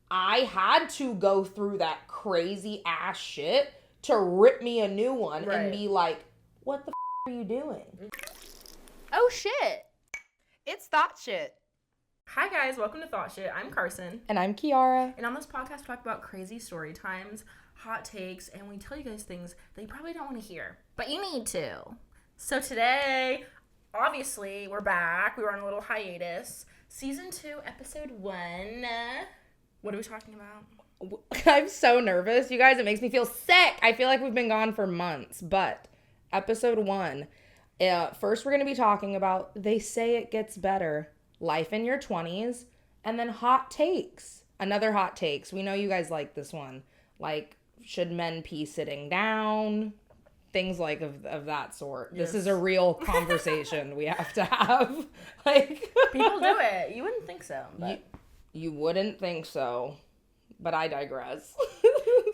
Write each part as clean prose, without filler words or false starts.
I had to go through that crazy ass shit to rip me a new one and be like, what the are you doing? Oh shit. It's Thought Shit. Hi guys, welcome to Thought Shit. I'm Carson. And I'm Kiara. And on this podcast we talk about crazy story times, hot takes, and we tell you guys things that you probably don't want to hear, but you need to. So today, obviously, we're back. We were on a little hiatus. Season 2, episode 1. What are we talking about? I'm so nervous, you guys. It makes me feel sick. I feel like we've been gone for months, but episode 1. First, we're going to be talking about They Say It Gets Better, Life in Your 20s, and then hot takes. Another hot takes. We know you guys like this one. Like, should men pee sitting down? Things like of that sort. Yes. This is a real conversation we have to have. Like, people do it. You wouldn't think so. But... You wouldn't think so, but I digress.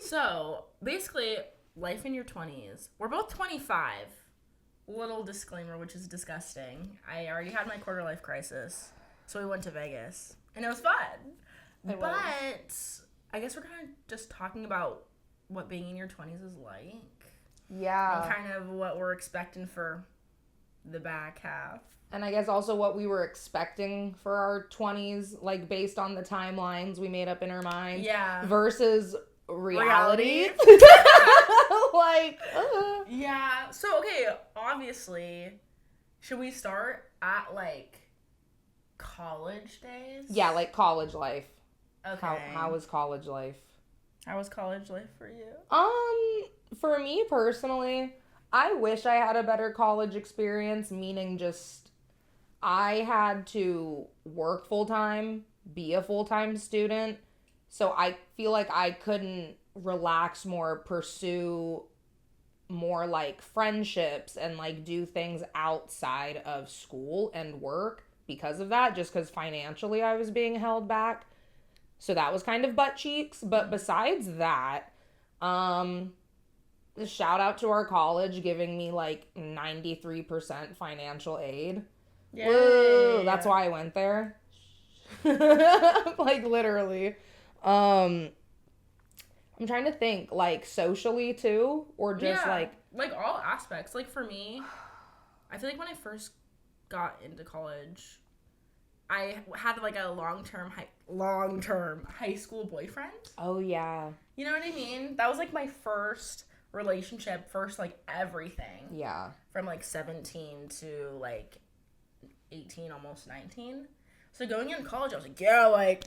So, basically, life in your 20s. We're both 25. Little disclaimer, which is disgusting. I already had my quarter life crisis, so we went to Vegas, and it was fun. But I guess we're kind of just talking about what being in your 20s is like. Yeah. And kind of what we're expecting for the back half. And I guess also what we were expecting for our 20s, like based on the timelines we made up in our minds. Yeah. Versus reality. Like, yeah. So, okay, obviously, should we start at, like, college days? Yeah, like college life. Okay. How was college life? How was college life for you? For me personally, I wish I had a better college experience, meaning just I had to work full-time, be a full-time student, so I feel like I couldn't relax more, pursue more like friendships and like do things outside of school and work because of that, just because financially I was being held back. So that was kind of butt cheeks. But besides that, shout out to our college giving me like 93% financial aid. Yay. Woo! That's why I went there. Like literally. I'm trying to think, like, socially, too? Or just, like all aspects. Like, for me, I feel like when I first got into college, I had, like, a long-term high school boyfriend. Oh, yeah. You know what I mean? That was, like, my first relationship, like, everything. Yeah. From, like, 17 to, like, 18, almost 19. So going into college, I was like, yeah, like...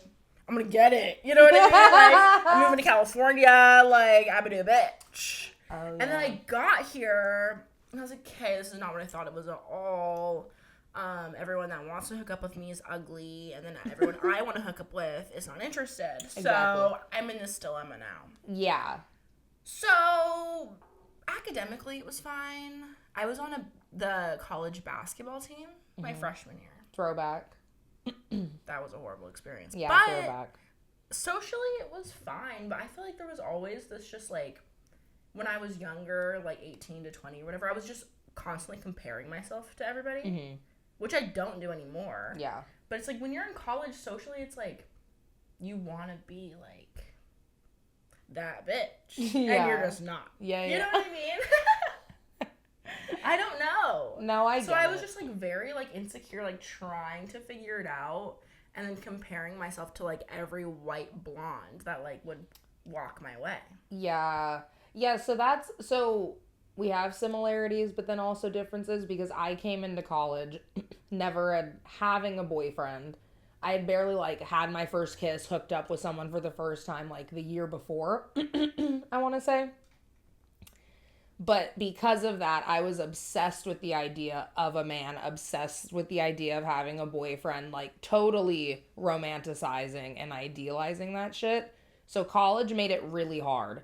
I'm gonna get it. You know what I mean? Like, I'm moving to California. Like, I'm gonna be a bitch. Oh, yeah. And then I got here, and I was like, okay, this is not what I thought it was at all. Everyone that wants to hook up with me is ugly, and then everyone I want to hook up with is not interested. Exactly. So, I'm in this dilemma now. Yeah. So, academically, it was fine. I was on the college basketball team my freshman year. Throwback. That was a horrible experience. Yeah, but throwback. Socially, it was fine, but I feel like there was always this just, like, when I was younger, like 18 to 20 or whatever, I was just constantly comparing myself to everybody, which I don't do anymore. Yeah. But it's like, when you're in college, socially, it's like, you want to be, like, that bitch. Yeah. And you're just not. Yeah, You know what I mean? I don't know. No, So I was just, like, very, like, insecure, like, trying to figure it out, and then comparing myself to, like, every white blonde that, like, would walk my way. Yeah. Yeah, so we have similarities, but then also differences, because I came into college never having a boyfriend. I had barely, like, had my first kiss, hooked up with someone for the first time, like, the year before, I want to say. But because of that, I was obsessed with the idea of a man, obsessed with the idea of having a boyfriend, like totally romanticizing and idealizing that shit. So college made it really hard.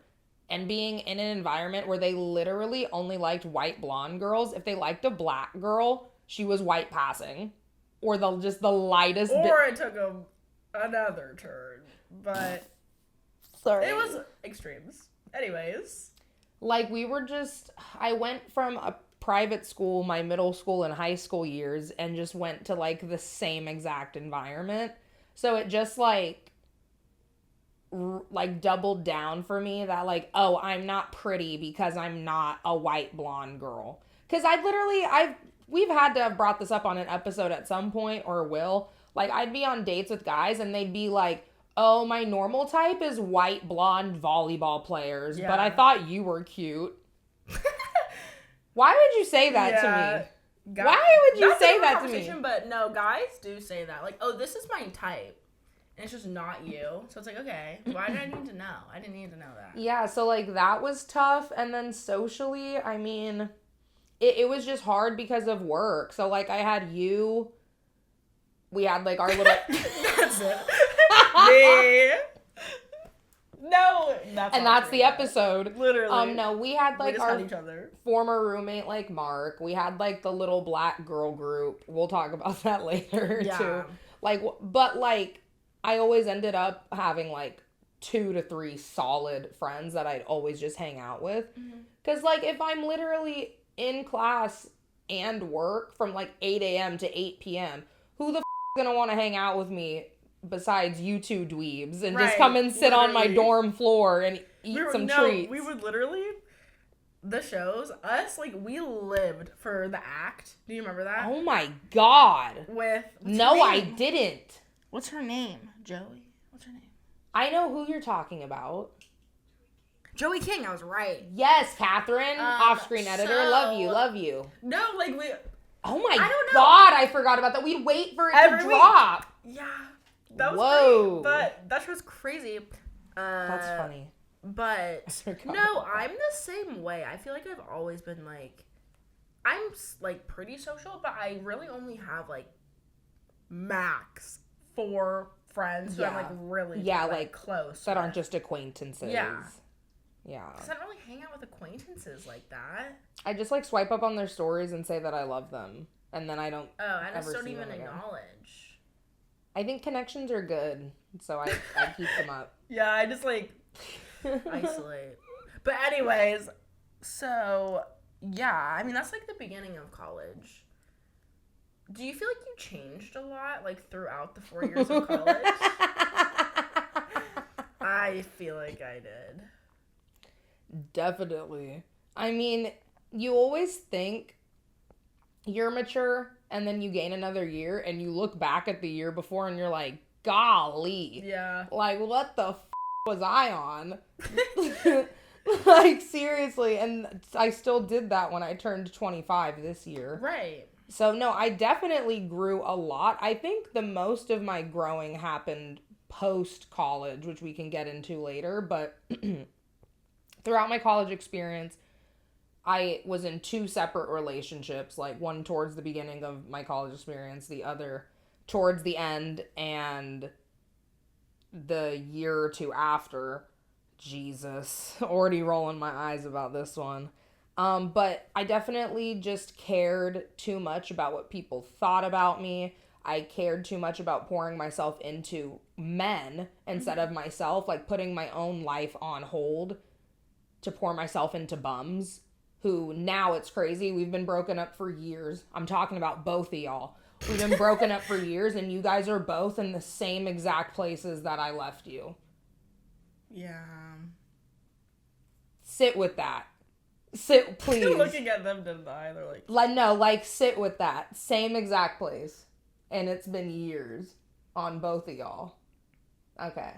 And being in an environment where they literally only liked white blonde girls, if they liked a black girl, she was white passing. Or just the lightest it took another turn. But sorry. It was extremes. Anyways. Like, I went from a private school, my middle school and high school years, and just went to, like, the same exact environment. So it just, like, like doubled down for me that like, oh, I'm not pretty because I'm not a white blonde girl. Because we've had to have brought this up on an episode at some point, or will. Like, I'd be on dates with guys and they'd be like, oh, my normal type is white blonde volleyball players, but I thought you were cute. Why would you say that to me? Why would you say that to me? But no, guys do say that. Like, oh, this is my type. And it's just not you. So it's like, okay, why did I need to know? I didn't need to know that. Yeah, so like that was tough. And then socially, I mean, it was just hard because of work. So like I had you. We had like our little. That's it. Me. No, that's the episode. Literally. No, we had like our each other. Former roommate, like Mark. We had like the little black girl group. We'll talk about that later too. Like, but like, I always ended up having like 2 to 3 solid friends that I'd always just hang out with. Because like, if I'm literally in class and work from like 8 a.m. to 8 p.m., who the gonna want to hang out with me besides you two dweebs and just come and sit on my dorm floor and eat some treats? We would literally, the shows, us, like, we lived for the act. Do you remember that? Oh my god. No, I didn't. What's her name? Joey? What's her name? I know who you're talking about. Joey King, I was right. Yes, Catherine, off-screen editor. Love you. No, like, oh my god, I forgot about that. We'd wait for it to drop. Yeah. That was Whoa. great, but that show's crazy. That's funny. But, no, I'm the same way. I feel like I've always been, like, I'm, like, pretty social, but I really only have, like, max 4 friends who I'm, like, really, like close that with. aren't just acquaintances. Yeah. Yeah. Because I don't really hang out with acquaintances like that. I just, like, swipe up on their stories and say that I love them. And then I don't I just ever don't see even them again. acknowledge. I think connections are good, so I keep them up. Yeah, I just, like, isolate. But anyways, so, yeah, I mean, that's, like, the beginning of college. Do you feel like you changed a lot, like, throughout the 4 years of college? I feel like I did. Definitely. I mean, you always think you're mature, and then you gain another year, and you look back at the year before, and you're like, golly. Yeah. Like, what the was I on? Like, seriously. And I still did that when I turned 25 this year. Right. So, no, I definitely grew a lot. I think the most of my growing happened post-college, which we can get into later. But throughout my college experience, I was in 2 separate relationships, like one towards the beginning of my college experience, the other towards the end, and the year or 2 after. Jesus, already rolling my eyes about this one. But I definitely just cared too much about what people thought about me. I cared too much about pouring myself into men instead of myself, like putting my own life on hold to pour myself into bums. Who now it's crazy. We've been broken up for years. I'm talking about both of y'all. We've been broken up for years, and you guys are both in the same exact places that I left you. Yeah. Sit with that. Sit, please. Looking at them, didn't I? They're like... No, like, sit with that. Same exact place. And it's been years on both of y'all. Okay.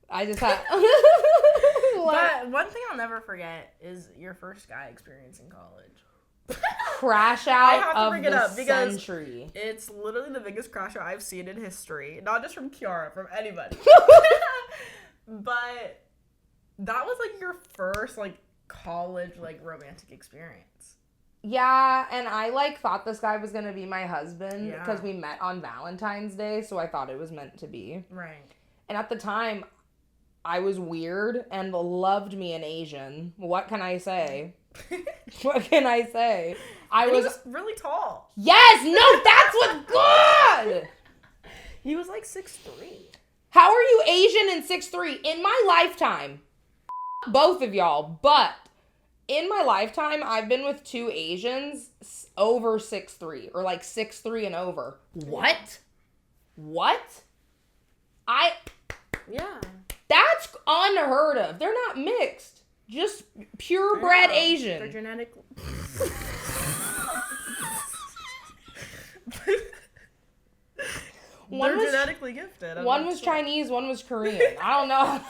I just had... But one thing I'll never forget is your first guy experience in college. Crash out of the century. It's literally the biggest crash out I've seen in history. Not just from Kiara, from anybody. But that was like your first like college like romantic experience. Yeah, and I like thought this guy was gonna be my husband because we met on Valentine's Day, so I thought it was meant to be. Right. And at the time, I was weird and loved me an Asian. What can I say? What can I say? He was really tall. Yes! No, that's what's good! He was like 6'3". How are you Asian and 6'3"? In my lifetime, both of y'all, but in my lifetime, I've been with 2 Asians over 6'3", or like 6'3" and over. What? Yeah. That's unheard of. They're not mixed. Just purebred Asian. They're genetic. They're genetically gifted. One was Chinese, one was Korean. I don't know.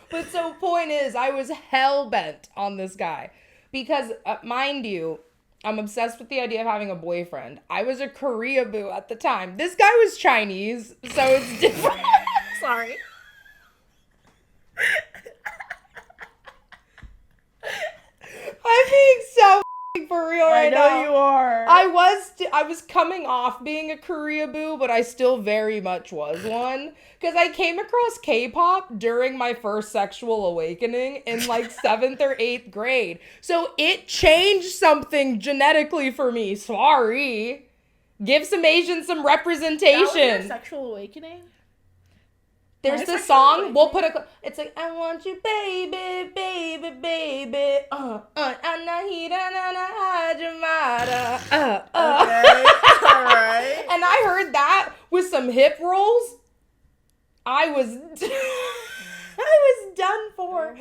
But so point is, I was hell-bent on this guy. Because, mind you, I'm obsessed with the idea of having a boyfriend. I was a Korea-boo at the time. This guy was Chinese, so it's different. Sorry. I'm being so for real right now. I know you are. I was coming off being a Korea-boo, but I still very much was one. Because I came across K-pop during my first sexual awakening in like 7th or 8th grade. So it changed something genetically for me. Sorry. Give some Asians some representation. That was your sexual awakening? There's this song, we'll put it's like, I want you, baby, baby, baby, anahira hajimara, Okay, alright. And I heard that with some hip rolls. I was done for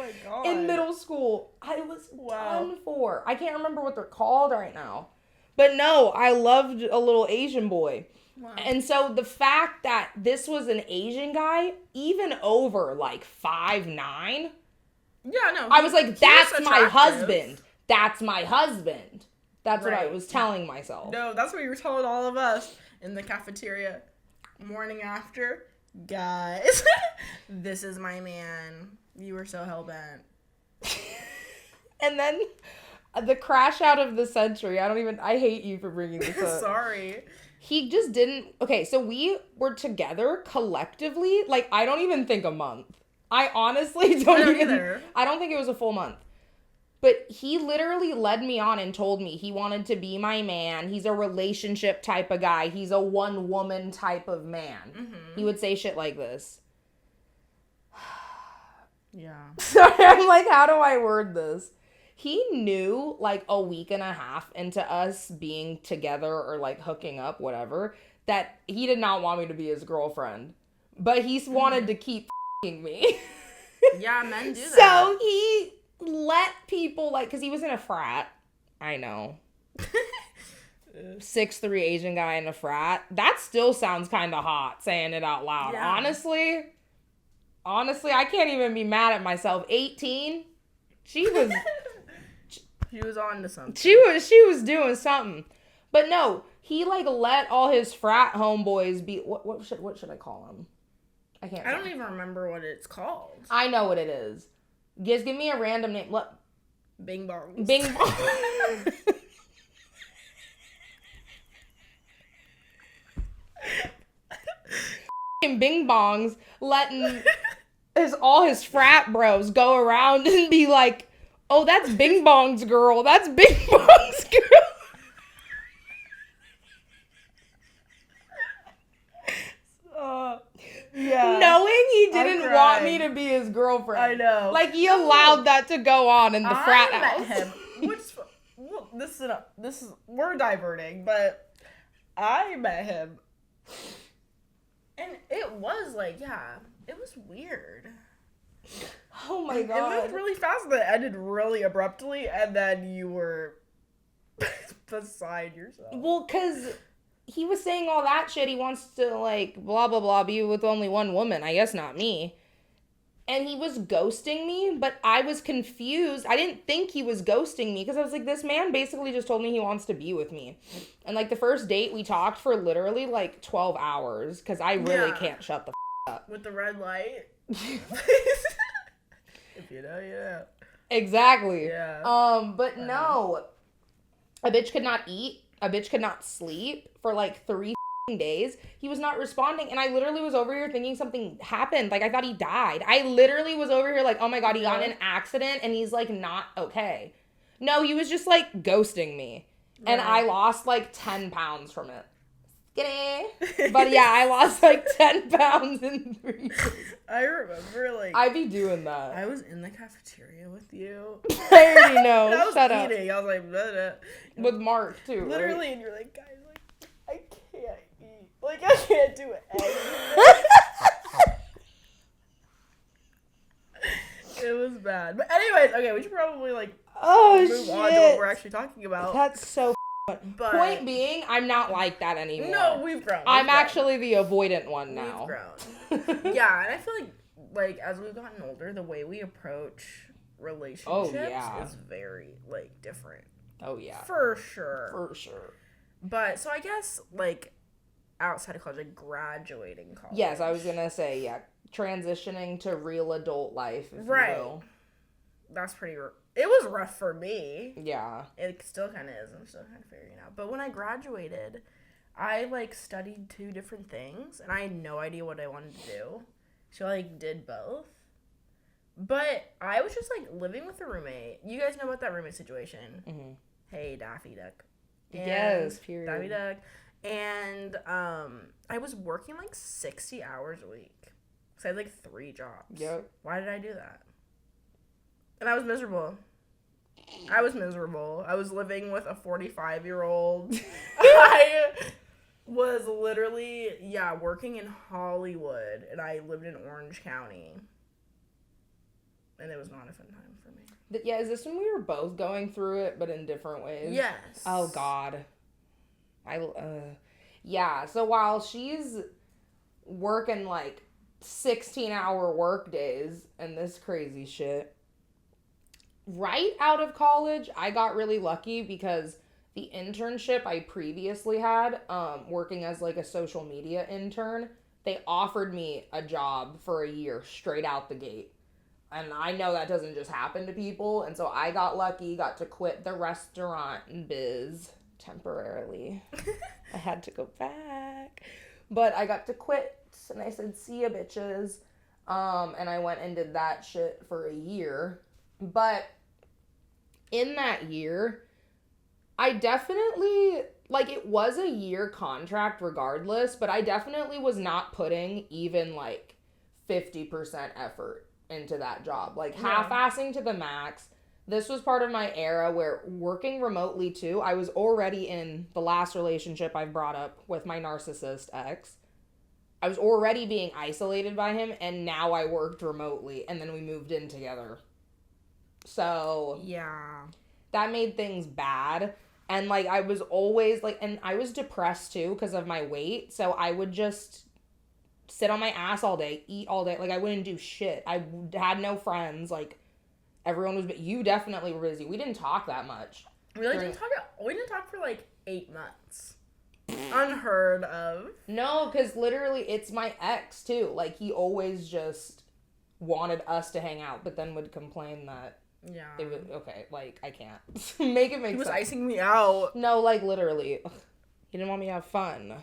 in middle school. I was done for. I can't remember what they're called right now. But no, I loved a little Asian boy. Wow. And so the fact that this was an Asian guy, even over like 5'9", yeah, no, I was like, that's my husband. That's my husband. That's what I was telling myself. No, that's what you were telling all of us in the cafeteria morning after. Guys, this is my man. You were so hell-bent. And then the crash out of the century. I hate you for bringing this up. Sorry. He just didn't. Okay, so we were together collectively. Like, I don't even think a month. I honestly don't either. I don't think it was a full month. But he literally led me on and told me he wanted to be my man. He's a relationship type of guy. He's a one-woman type of man. Mm-hmm. He would say shit like this. Yeah. Sorry, I'm like, how do I word this? He knew, like, a week and a half into us being together or, like, hooking up, whatever, that he did not want me to be his girlfriend. But he wanted to keep f***ing me. Yeah, men do that. So he let people, like, because he was in a frat. I know. 6'3" Asian guy in a frat. That still sounds kind of hot, saying it out loud. Yeah. Honestly, I can't even be mad at myself. 18, she was... She was on to something. She was doing something. But no, he like let all his frat homeboys be what should I call them? I don't even remember what it's called. I know what it is. Just give me a random name. Look. Bing bongs. Bing bongs. Bing bongs letting all his frat bros go around and be like, oh, that's Bing Bong's girl. That's Bing Bong's girl. Yeah. Knowing he didn't want me to be his girlfriend. I know. Like, he allowed that to go on in the frat house. I met him. We're diverting, but I met him. And it was like, it was weird. Oh my God. It moved really fast and then ended really abruptly, and then you were beside yourself. Well, because he was saying all that shit. He wants to, like, blah, blah, blah, be with only one woman. I guess not me. And he was ghosting me, but I was confused. I didn't think he was ghosting me because I was like, this man basically just told me he wants to be with me. And, like, the first date, we talked for literally, like, 12 hours because I really can't shut the up. With the red light? If you know, yeah. Exactly. Yeah. But no. A bitch could not eat. A bitch could not sleep for like 3 days. He was not responding. And I literally was over here thinking something happened. Like, I thought he died. I literally was over here like, oh my God, he got in an accident and he's like not okay. No, he was just like ghosting me. And I lost like 10 pounds from it. Skinny. But yeah, I lost like 10 pounds in 3 years. I remember like I be doing that. I was in the cafeteria with you. I already know. I was Shut eating. up. I was like, blah, blah. With Mark too. Literally, right? and you're like, guys, like, I can't eat. Like, I can't do anything. bad. But anyways, okay, we should probably like Oh, move shit. on to what we're actually talking about. That's so But point being, I'm not like that anymore. no, we've grown. I'm actually the avoidant one now. We've grown. Yeah, and I feel like as we've gotten older, the way we approach relationships is very like different. Oh yeah. For sure. For sure. But so I guess like outside of college, like graduating college. Yes, I was gonna say transitioning to real adult life. If Right. You will. That's pretty. It was rough for me. Yeah. It still kind of is. I'm still kind of figuring it out. But when I graduated, I like studied 2 different things, and I had no idea what I wanted to do. So I like did both. But I was just like living with a roommate. You guys know about that roommate situation. Mm-hmm. Hey, Daffy Duck. Yes. Period. Daffy Duck. And I was working like 60 hours a week. So I had like 3 jobs. Yep. Why did I do that? And I was miserable. I was living with a 45-year-old. I was literally, working in Hollywood. And I lived in Orange County. And it was not a fun time for me. Yeah, is this when we were both going through it, but in different ways? Yes. Oh, God. Yeah, so while she's working, like, 16-hour work days and this crazy shit, right out of college, I got really lucky because the internship I previously had, working as, like, a social media intern, they offered me a job for a year straight out the gate. And I know that doesn't just happen to people. And so I got lucky, got to quit the restaurant biz temporarily. I had to go back. But I got to quit. And I said, see ya, bitches. And I went and did that shit for a year. But in that year, I definitely, like, it was a year contract regardless. But I definitely was not putting even, like, 50% effort into that job, like half-assing to the max. This was part of my era where working remotely too, I was already in the last relationship I've brought up with my narcissist ex. I was already being isolated by him, and now I worked remotely, and then we moved in together. So yeah, that made things bad. And like I was always like, and I was depressed too because of my weight, so I would just sit on my ass all day, eat all day. Like, I wouldn't do shit. I had no friends. Like, everyone was... You definitely were busy. We didn't talk that much. We didn't talk for, like, 8 months. Unheard of. No, because literally, it's my ex, too. Like, he always just wanted us to hang out, but then would complain that... Yeah. It was... Okay, like, I can't. Make it make sense. He was icing me out. No, like, literally. He didn't want me to have fun.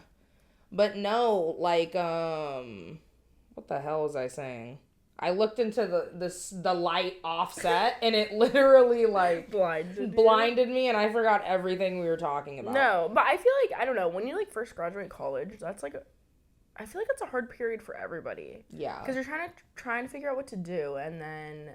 But no, like, what the hell was I saying? I looked into the light offset, and it literally, like, blinded me, and I forgot everything we were talking about. No, but I feel like, I don't know, when you, like, first graduate college, that's, like, I feel like it's a hard period for everybody. Yeah. Because you're trying to figure out what to do, and then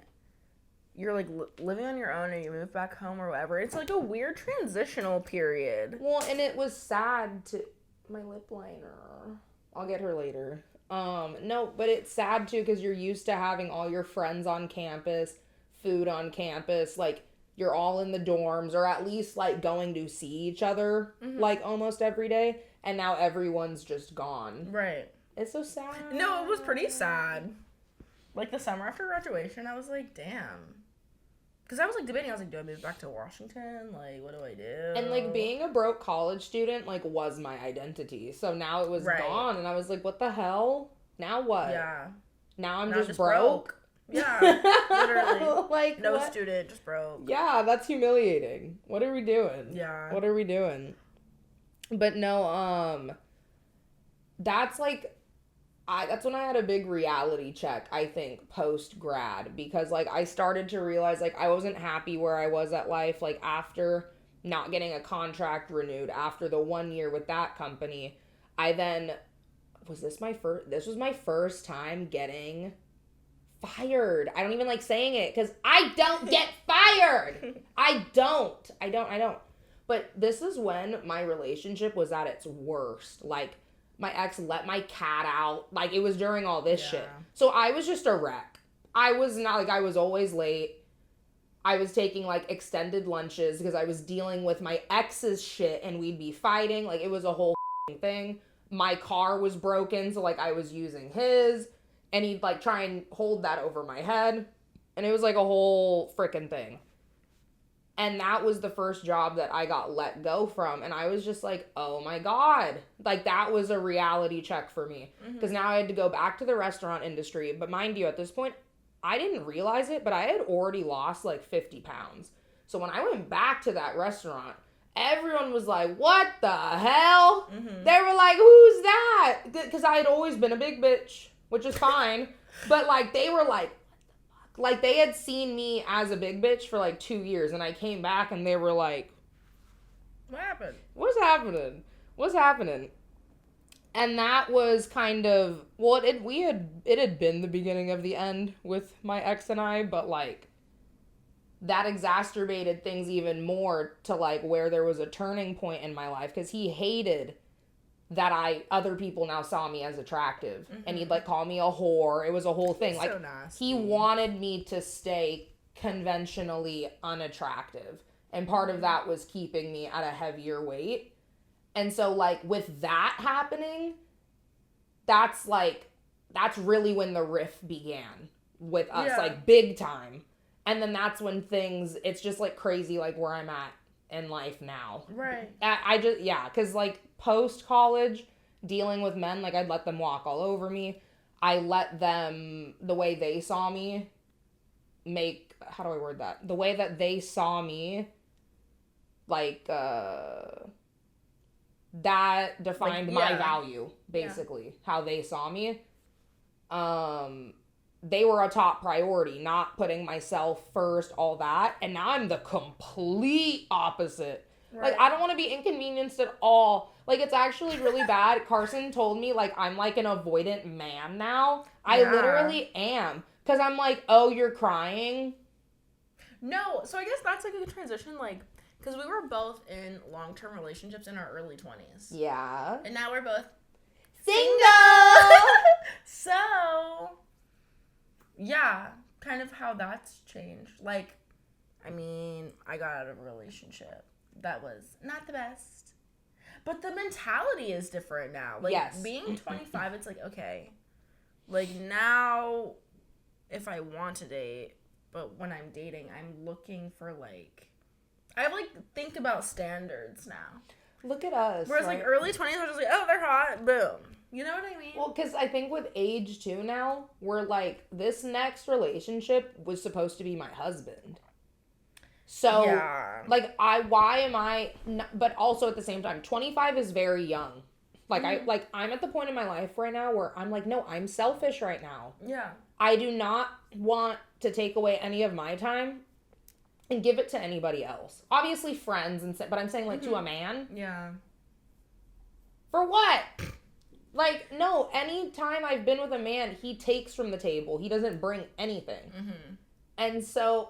you're, like, living on your own, and you move back home or whatever. It's, like, a weird transitional period. Well, and it was sad to... My lip liner. I'll get her later. No, but it's sad too because you're used to having all your friends on campus, food on campus, like you're all in the dorms or at least like going to see each other like almost every day, and now everyone's just gone. Right. It's so sad. No, it was pretty sad. Like the summer after graduation, I was like, damn. Because I was, like, debating. I was like, do I move back to Washington? Like, what do I do? And, like, being a broke college student, like, was my identity. So now it was gone. And I was like, what the hell? Now what? Yeah. Now I'm just broke? Yeah, literally. Like, no what? student, just broke. Yeah, that's humiliating. What are we doing? Yeah. What are we doing? But no, that's, like... that's when I had a big reality check, I think, post-grad. Because, like, I started to realize, like, I wasn't happy where I was at life. Like, after not getting a contract renewed, after the 1 year with that company, I then... This was my first time getting fired. I don't even like saying it, because I don't get fired! I don't. But this is when my relationship was at its worst. Like... My ex let my cat out. Like, it was during all this shit. So I was just a wreck. I was not, like, I was always late. I was taking, like, extended lunches because I was dealing with my ex's shit and we'd be fighting. Like, it was a whole thing. My car was broken, so, like, I was using his, and he'd, like, try and hold that over my head. And it was, like, a whole freaking thing. And that was the first job that I got let go from. And I was just like, oh my God. Like, that was a reality check for me. Because now I had to go back to the restaurant industry. But mind you, at this point, I didn't realize it, but I had already lost like 50 pounds. So when I went back to that restaurant, everyone was like, what the hell? They were like, who's that? Because I had always been a big bitch, which is fine. But, like, they were like, like, they had seen me as a big bitch for, like, 2 years, and I came back, and they were like, what happened? What's happening? What's happening? And that was kind of, well, it had been the beginning of the end with my ex and I, but, like, that exacerbated things even more to, like, where there was a turning point in my life, because he hated that other people now saw me as attractive. And he'd, like, call me a whore. It was a whole thing. Like, so nasty. He wanted me to stay conventionally unattractive. And part of that was keeping me at a heavier weight. And so, like, with that happening, that's really when the rift began with us, like, big time. And then that's when it's just, like, crazy, like, where I'm at in life now. Right. Because, like, post-college, dealing with men, like, I'd let them walk all over me. I let them, the way they saw me, how do I word that? The way that they saw me, like, that defined my value, basically, how they saw me. They were a top priority, not putting myself first, all that. And now I'm the complete opposite. Right. Like, I don't want to be inconvenienced at all. Like, it's actually really bad. Carson told me, like, I'm like an avoidant man now. I literally am. Because I'm like, oh, you're crying? No, so I guess that's like a good transition, like, because we were both in long-term relationships in our early 20s. Yeah. And now we're both single! So, yeah, kind of how that's changed. Like, I mean, I got out of a relationship that was not the best. But the mentality is different now. Like, being 25, it's like, okay. Like, now, if I want to date, but when I'm dating, I'm looking for, like, I, like, think about standards now. Look at us. Whereas, like, early 20s, I was just like, oh, they're hot, boom. You know what I mean? Well, because I think with age, too, now, we're like, this next relationship was supposed to be my husband. So, like, why am I, but also at the same time, 25 is very young. Like, I'm at the point in my life right now where I'm like, no, I'm selfish right now. Yeah. I do not want to take away any of my time and give it to anybody else. Obviously friends, but I'm saying, like, to a man. Yeah. For what? Like, no, any time I've been with a man, he takes from the table. He doesn't bring anything. And so...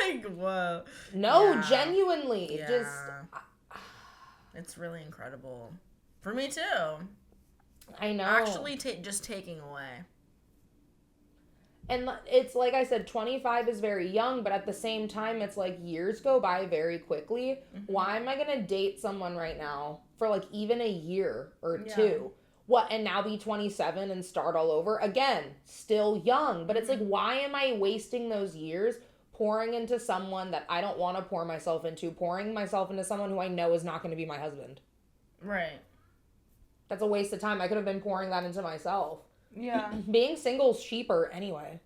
like, whoa. No, genuinely. Yeah. Just... it's really incredible. For me, too. I know. Actually, just taking away. And it's like I said, 25 is very young, but at the same time, it's like years go by very quickly. Why am I going to date someone right now for like even a year or two? What, and now be 27 and start all over? Again, still young, but it's like, why am I wasting those years pouring into someone that I don't want to pour myself into, pouring myself into someone who I know is not going to be my husband? Right. That's a waste of time. I could have been pouring that into myself. Yeah. Being single's cheaper anyway.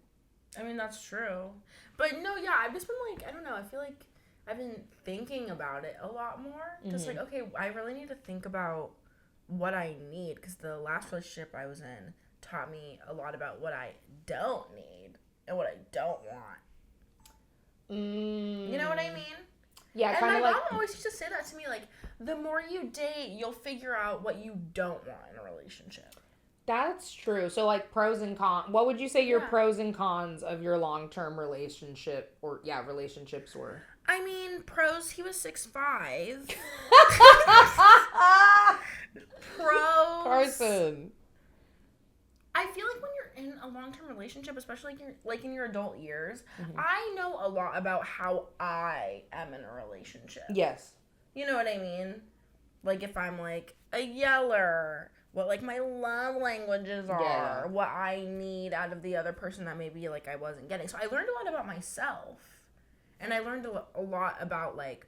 I mean, that's true. But no, yeah, I've just been like, I don't know, I feel like I've been thinking about it a lot more. Because, like, okay, I really need to think about what I need. Because the last relationship I was in taught me a lot about what I don't need and what I don't want. You know what I mean? Yeah, kind of like... And my mom always used to say that to me, like, the more you date, you'll figure out what you don't want in a relationship. That's true. So, like, pros and cons. What would you say your pros and cons of your long-term relationship or, relationships were? I mean, pros, he was 6'5". Pros. Carson. I feel like when you're in a long-term relationship, especially like in your adult years, I know a lot about how I am in a relationship. Yes. You know what I mean? Like if I'm like a yeller, what like my love languages are, what I need out of the other person that maybe like I wasn't getting. So I learned a lot about myself, and I learned a lot about like,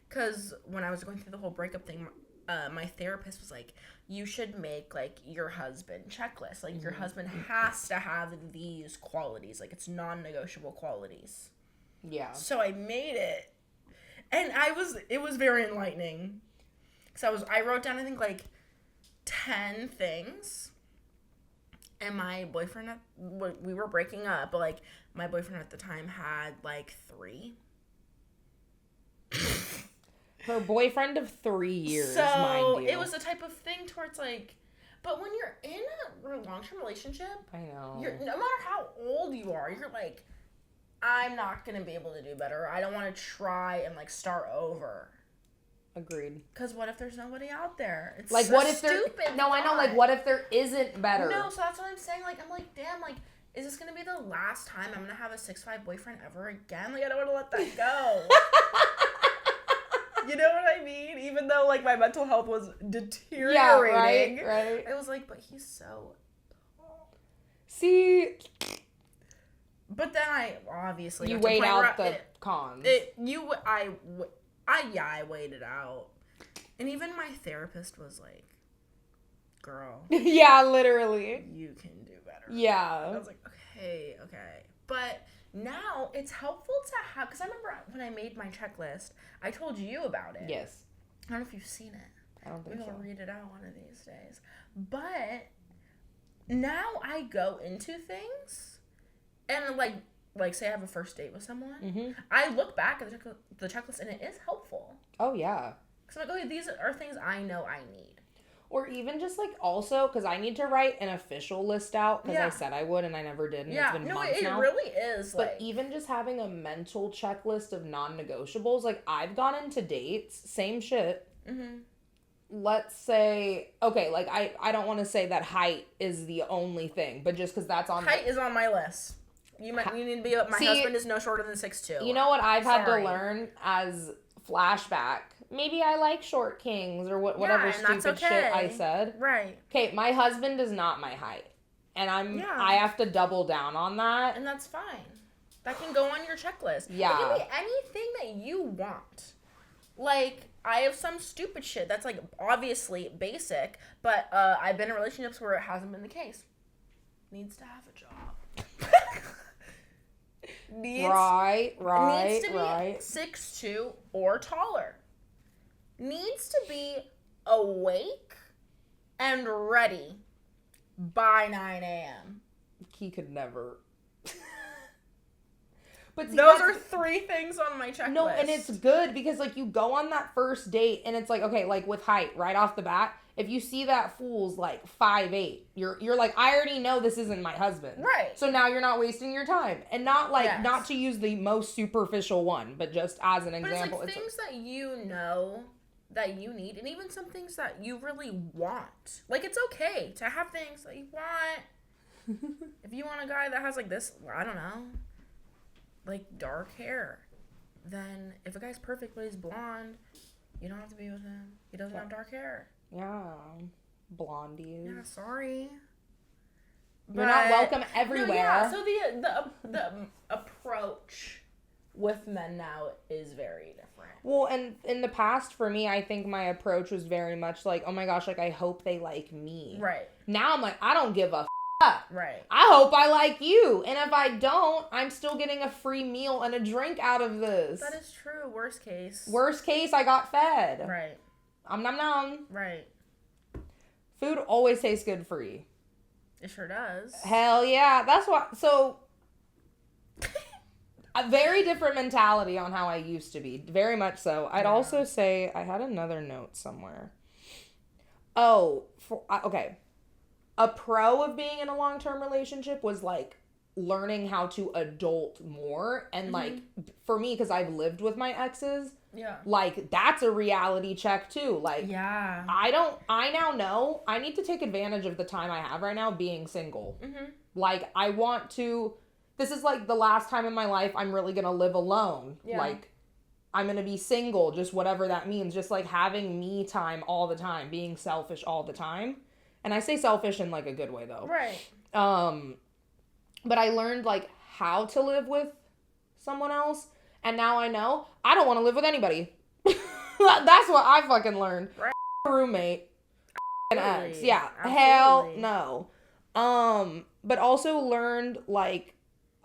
because when I was going through the whole breakup thing, my therapist was like, you should make like your husband checklist. Like your husband has to have these qualities. Like it's non-negotiable qualities. Yeah. So I made it, and it was very enlightening. So I wrote down I think like 10 things, and my boyfriend, we were breaking up, but like my boyfriend at the time had like 3. Her boyfriend of 3 years, so mind you. It was the type of thing towards like, but when you're in a long-term relationship, I know. no matter how old you are, you're like, I'm not gonna be able to do better. I don't want to try and like start over. Agreed. Because what if there's nobody out there? It's like, so what if there? stupid. No, I know. Like, what if there isn't better? No, so that's what I'm saying. Like, I'm like, damn. Like, is this gonna be the last time I'm gonna have a 6'5" boyfriend ever again? Like, I don't want to let that go. You know what I mean? Even though like my mental health was deteriorating. Yeah, right. I was like, but he's so tall. See. But then I obviously You weighed out the cons. I weighed it out. And even my therapist was like, girl. Yeah, literally. You can do better. Yeah. I was like, okay. But now it's helpful to have, because I remember when I made my checklist, I told you about it. Yes. I don't know if you've seen it. I don't think so. We'll read it out one of these days. But now I go into things and like say I have a first date with someone, I look back at the checklist and it is helpful. Oh, yeah. Because I'm like, okay, these are things I know I need. Or even just like also, because I need to write an official list out because I said I would and I never did. And it's been months now. It really is. But even just having a mental checklist of non-negotiables, like I've gone into dates, same shit. Let's say, okay, like I don't want to say that height is the only thing, but just because that's on height is on my list. You need to be. My husband is no shorter than 6'2". You know what I've had to learn as flashback? Maybe I like short kings or whatever stupid shit I said. Right. Okay, my husband is not my height, and I have to double down on that. And that's fine. That can go on your checklist. Yeah. It can be anything that you want. Like, I have some stupid shit that's like obviously basic, but I've been in relationships where it hasn't been the case. Needs to have a job. Needs to be 6'2" or taller. Needs to be awake and ready by 9 a.m. He could never. But see, those are 3 things on my checklist. No, and it's good because like you go on that first date and it's like, okay, like with height right off the bat, if you see that fool's like 5'8", you're like, I already know this isn't my husband. Right. So now you're not wasting your time. And not like, not to use the most superficial one, but just as an example. But it's like things that you know that you need, and even some things that you really want. Like, it's okay to have things that you want. If you want a guy that has like this, I don't know, like dark hair, then if a guy's perfect but he's blonde, you don't have to be with him. He doesn't have dark hair. Yeah, blondies. Yeah, sorry. You're not welcome everywhere. No, yeah. So the approach with men now is very different. Well, and in the past for me, I think my approach was very much like, oh my gosh, like I hope they like me. Right. Now I'm like, I don't give a up. Right. I hope I like you. And if I don't, I'm still getting a free meal and a drink out of this. That is true. Worst case. Worst case, I got fed. Right. Nom. Right. Food always tastes good free. It sure does. Hell yeah. That's why. So, a very different mentality on how I used to be. Very much so. I'd also say, I had another note somewhere. Oh, okay. A pro of being in a long-term relationship was like learning how to adult more. And like, for me, because I've lived with my exes, like that's a reality check too. Like, I now know I need to take advantage of the time I have right now being single. Like, this is like the last time in my life I'm really gonna live alone. Yeah. Like, I'm gonna be single, just whatever that means. Just like having me time all the time, being selfish all the time. And I say selfish in like a good way though. Right. But I learned like how to live with someone else, and now I know I don't want to live with anybody. That's what I fucking learned. Right. Roommate. An Absolutely. ex. Yeah. Absolutely. Hell no. But also learned like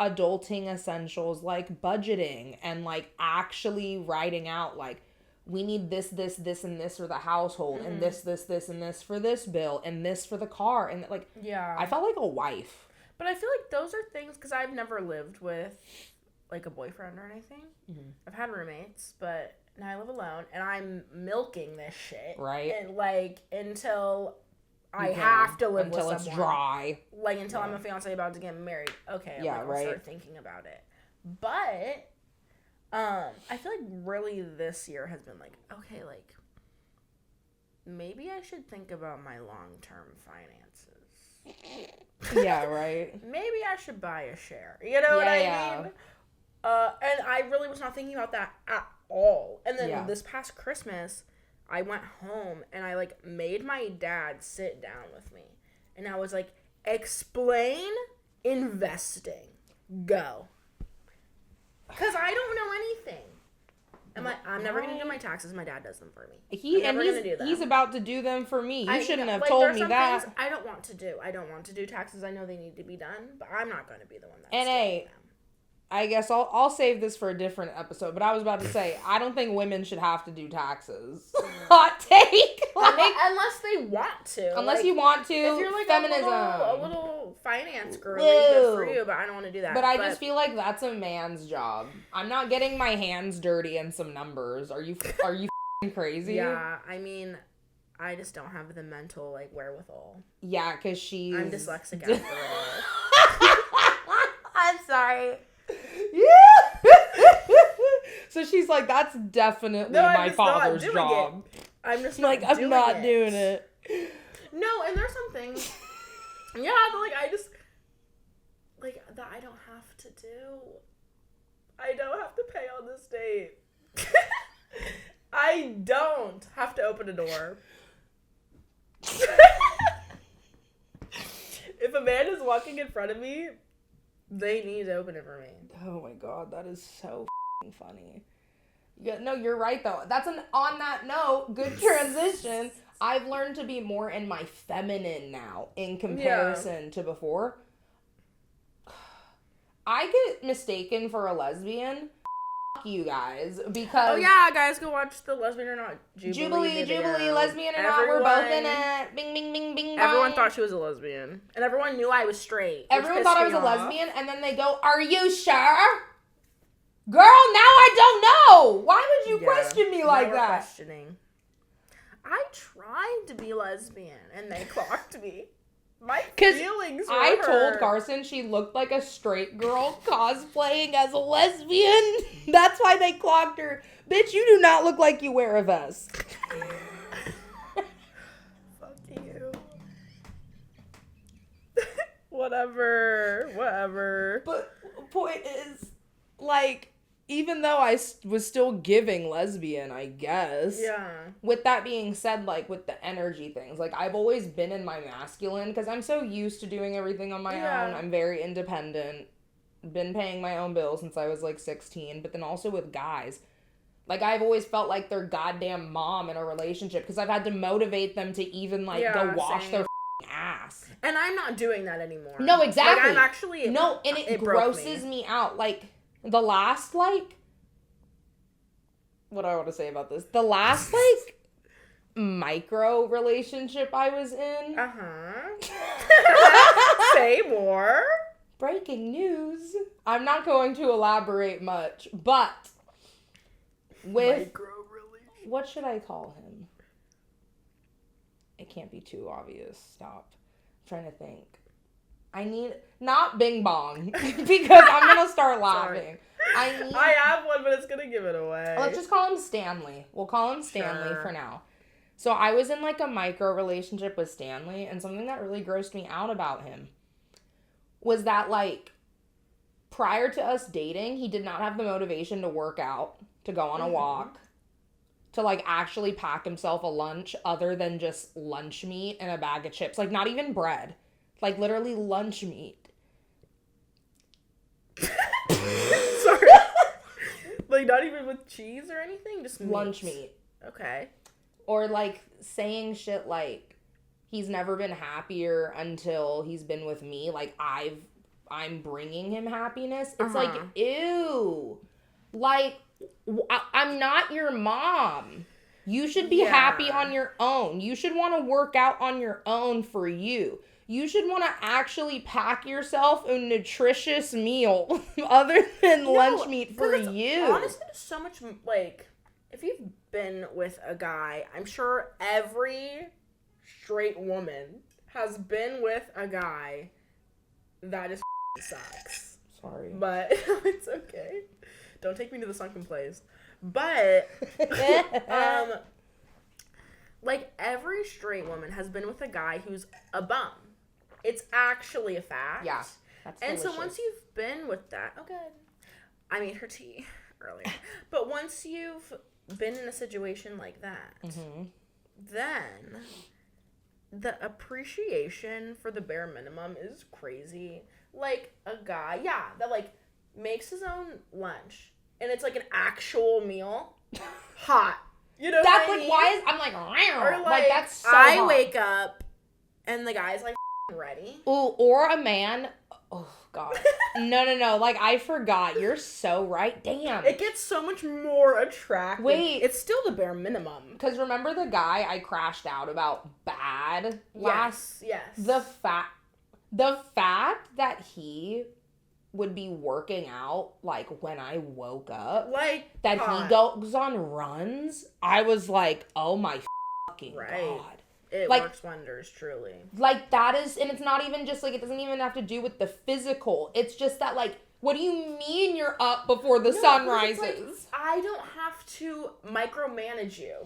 adulting essentials like budgeting and like actually writing out like we need this, and this for the household and this, and this for this bill and this for the car. And like, Yeah. I felt like a wife. But I feel like those are things, because I've never lived with like a boyfriend or anything. Mm-hmm. I've had roommates, but now I live alone and I'm milking this shit. Right. And like until I have to live with someone. Until it's dry. Like until I'm a fiance about to get married. Okay, I'll start thinking about it. But I feel like really this year has been like, okay, like maybe I should think about my long-term finances. Yeah, right. Maybe I should buy a share. You know what I mean? And I really was not thinking about that at all. And then this past Christmas, I went home and I like made my dad sit down with me. And I was like, explain investing. Go. Because I don't know anything. I'm never going to do my taxes. My dad does them for me. He's about to do them for me. You shouldn't have like, told me that. Things I don't want to do. I don't want to do taxes. I know they need to be done, but I'm not going to be the one that's doing them. I guess I'll save this for a different episode, but I was about to say, I don't think women should have to do taxes. Hot take. Like, unless they want to. Unless like, you want to. If you're like feminism. a little finance girl, good for you, but I don't want to do that. But I just feel like that's a man's job. I'm not getting my hands dirty in some numbers. Are you crazy? Yeah, I mean, I just don't have the mental like wherewithal. Yeah, because I'm dyslexic after all. I'm sorry. Yeah. So she's like, that's definitely my father's job. I'm just like, I'm not doing it. No, and there's some things. Yeah, but like I just like that I don't have to do. I don't have to pay on this date. I don't have to open a door. If a man is walking in front of me, they need to open it for me. Oh my god, that is so funny. Yeah, no, you're right though. On that note, good transition. I've learned to be more in my feminine now in comparison to before. I get mistaken for a lesbian. Fuck you guys, because guys, go watch the Lesbian or Not Jubilee Lesbian or Not, we're both in it. Bing, bing, bing, bing, bong. Everyone thought she was a lesbian, and everyone knew I was straight. Everyone thought I was a lesbian, and then they go, "Are you sure?" Girl, now I don't know. Why would you question me like that? Questioning. I tried to be lesbian, and they clocked me. My feelings were I told hurt. Carson she looked like a straight girl cosplaying as a lesbian. That's why they clocked her. Bitch, you do not look like you wear a vest. Fuck you. Whatever. But point is, like, even though I was still giving lesbian, I guess. Yeah. With that being said, like, with the energy things, like, I've always been in my masculine because I'm so used to doing everything on my own. I'm very independent. Been paying my own bills since I was, like, 16. But then also with guys. Like, I've always felt like their goddamn mom in a relationship because I've had to motivate them to even, like, go wash their ass. And I'm not doing that anymore. No, exactly. Like, I'm actually... No, and it grosses me out. Like... The last, like, what do I want to say about this? The last, like, micro relationship I was in. Say more. Breaking news. I'm not going to elaborate much, but with, what should I call him? It can't be too obvious. Stop. I'm trying to think. I need, not Bing Bong, because I'm going to start laughing. I have one, but it's going to give it away. Let's just call him Stanley. We'll call him Stanley for now. So I was in, like, a micro relationship with Stanley, and something that really grossed me out about him was that, like, prior to us dating, he did not have the motivation to work out, to go on a walk, to, like, actually pack himself a lunch other than just lunch meat and a bag of chips. Like, not even bread. Like, literally lunch meat. Sorry. Like, not even with cheese or anything? Just Lunch meat. Okay. Or, like, saying shit like, he's never been happier until he's been with me. Like, I'm bringing him happiness. It's like, ew. Like, I'm not your mom. You should be happy on your own. You should want to work out on your own for you. You should want to actually pack yourself a nutritious meal other than lunch meat for you. Honestly, there's so much, like, if you've been with a guy, I'm sure every straight woman has been with a guy that just sucks. Sorry. But it's okay. Don't take me to the sunken place. But, like, every straight woman has been with a guy who's a bum. It's actually a fact. Yeah. That's and delicious. so once you've been with that, oh, good. I made her tea earlier. But once you've been in a situation like that, then the appreciation for the bare minimum is crazy. Like, a guy, that, like, makes his own lunch, and it's, like, an actual meal. Hot. You know that's what I like, mean? why is, I'm like, Or, like, that's so I hot. wake up, and the guy's, like, ready. Ooh, or a man. Oh, God. No. Like, I forgot. You're so right. Damn. It gets so much more attractive. Wait. It's still the bare minimum. Because remember the guy I crashed out about bad last? Yes. The fact that he would be working out, like, when I woke up. Like, that hot. he goes on runs. I was like, oh my fucking God. It like, works wonders, truly. Like, that is, and it's not even just, like, it doesn't even have to do with the physical. It's just that, like, what do you mean you're up before the sun rises? Like, I don't have to micromanage you.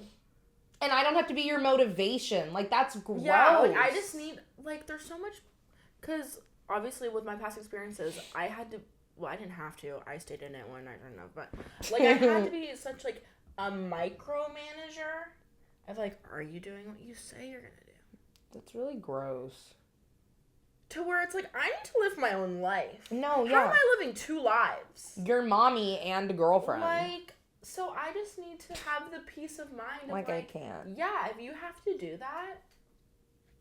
And I don't have to be your motivation. Like, that's gross. Yeah, like, I just need, like, there's so much, because, obviously, with my past experiences, I had to, well, I didn't have to. I stayed in it one night, I don't know, but, like, I had to be such, like, a micromanager. of like, are you doing what you say you're gonna do? That's really gross. To where it's like, I need to live my own life. No, yeah. How am I living two lives? Your mommy and girlfriend. Like, so I just need to have the peace of mind of like I can't. Yeah, if you have to do that,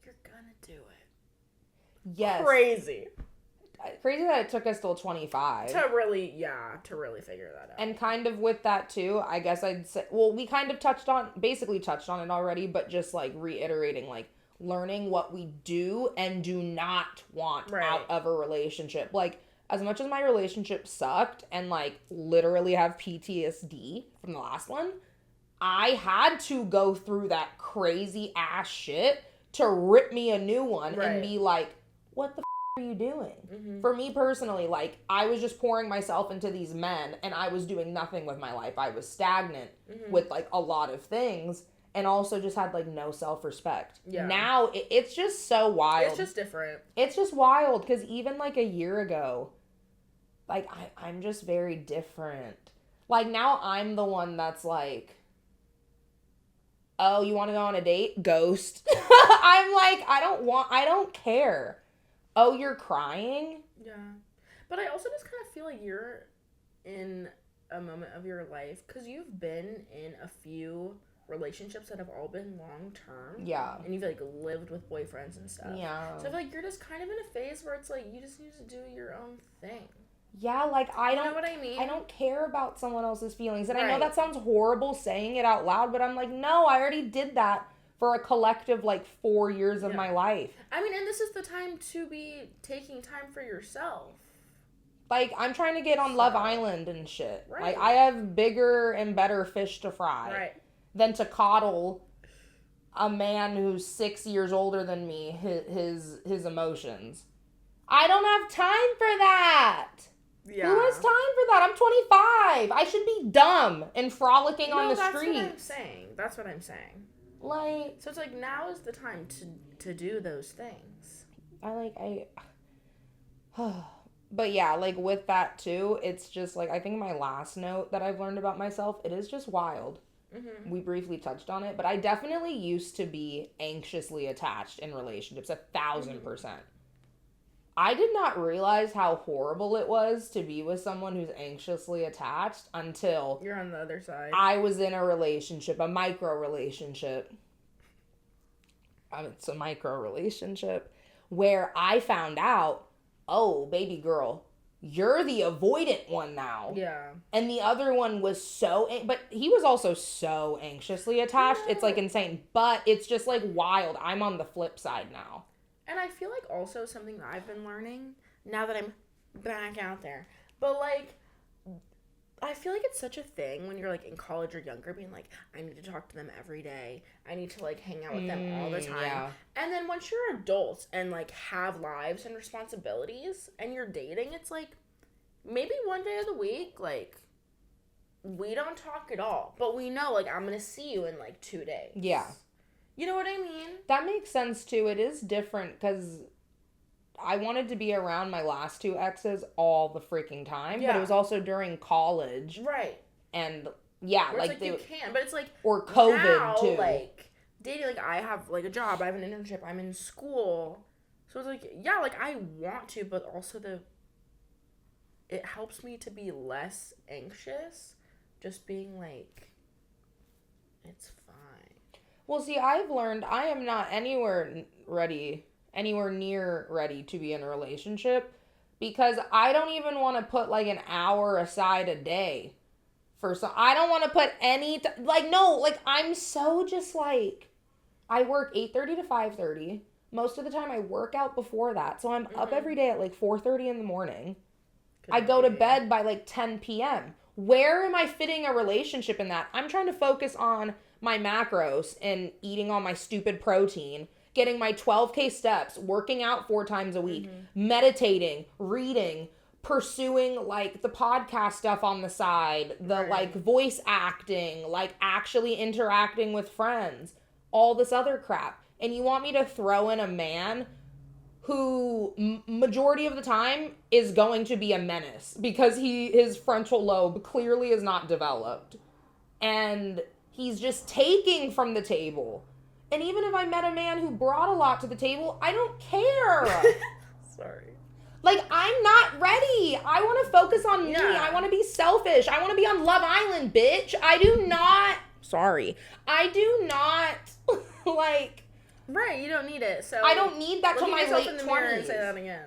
you're gonna do it. Yes. Crazy. Crazy that it took us till 25. To really figure that out. And kind of with that too, I guess I'd say, well, we kind of basically touched on it already, but just like reiterating, like learning what we do and do not want out of a relationship. Like, as much as my relationship sucked and like literally have PTSD from the last one, I had to go through that crazy ass shit to rip me a new one and be like, what the are you doing? Mm-hmm. For me personally, like, I was just pouring myself into these men and I was doing nothing with my life. I was stagnant with like a lot of things and also just had like no self-respect. Yeah. Now it's just so wild. It's just different. It's just wild because even like a year ago, like I'm just very different. Like now I'm the one that's like, oh, you want to go on a date? Ghost. I'm like, I don't care. Oh, you're crying? Yeah. But I also just kind of feel like you're in a moment of your life because you've been in a few relationships that have all been long-term. Yeah. And you've, like, lived with boyfriends and stuff. Yeah. So I feel like you're just kind of in a phase where it's like you just need to do your own thing. Yeah, like, You know what I mean? I don't care about someone else's feelings. And I know that sounds horrible saying it out loud, but I'm like, no, I already did that for a collective, like, 4 years of my life. I mean, and this is the time to be taking time for yourself. Like, I'm trying to get on Love Island and shit. Right. Like, I have bigger and better fish to fry than to coddle a man who's 6 years older than me, his emotions. I don't have time for that. Yeah. Who has time for that? I'm 25. I should be dumb and frolicking on the streets. That's what I'm saying. Like, so it's like now is the time to do those things. But yeah, like with that too, it's just like I think my last note that I've learned about myself, it is just wild. Mm-hmm. We briefly touched on it, but I definitely used to be anxiously attached in relationships, 1,000%. I did not realize how horrible it was to be with someone who's anxiously attached until You're on the other side. I was in a relationship, a micro relationship. It's a micro relationship where I found out, oh, baby girl, you're the avoidant one now. Yeah. And the other one was but he was also so anxiously attached. It's like insane, but it's just like wild. I'm on the flip side now. And I feel like also something that I've been learning now that I'm back out there. But like, I feel like it's such a thing when you're like in college or younger, being like, I need to talk to them every day. I need to like hang out with them all the time. Yeah. And then once you're adults and like have lives and responsibilities and you're dating, it's like maybe one day of the week, like we don't talk at all. But we know like I'm going to see you in like 2 days. Yeah. You know what I mean? That makes sense too. It is different because I wanted to be around my last two exes all the freaking time, but it was also during college. Right. And yeah, where like it's you can, but it's like or COVID now, too. Like dating, like I have like a job, I have an internship, I'm in school, so it's like yeah, like I want to, but also it helps me to be less anxious, just being like, it's fine. Well, see, I've learned I am not anywhere near ready to be in a relationship because I don't even want to put like an hour aside a day for some. I don't want to put I'm so just like I work 8:30 to 5:30. Most of the time I work out before that. So I'm up every day at like 4:30 in the morning. I go to bed by like 10 p.m. Where am I fitting a relationship in that? I'm trying to focus on my macros and eating all my stupid protein, getting my 12K steps, working out 4 times a week, meditating, reading, pursuing like the podcast stuff on the side, the like voice acting, like actually interacting with friends, all this other crap. And you want me to throw in a man who majority of the time is going to be a menace because his frontal lobe clearly is not developed. And he's just taking from the table. And even if I met a man who brought a lot to the table, I don't care. Sorry. Like, I'm not ready. I want to focus on me. I want to be selfish. I want to be on Love Island, bitch. I do not, like... Right, you don't need it. So I don't need that till my late in the 20s. mirror and say that again.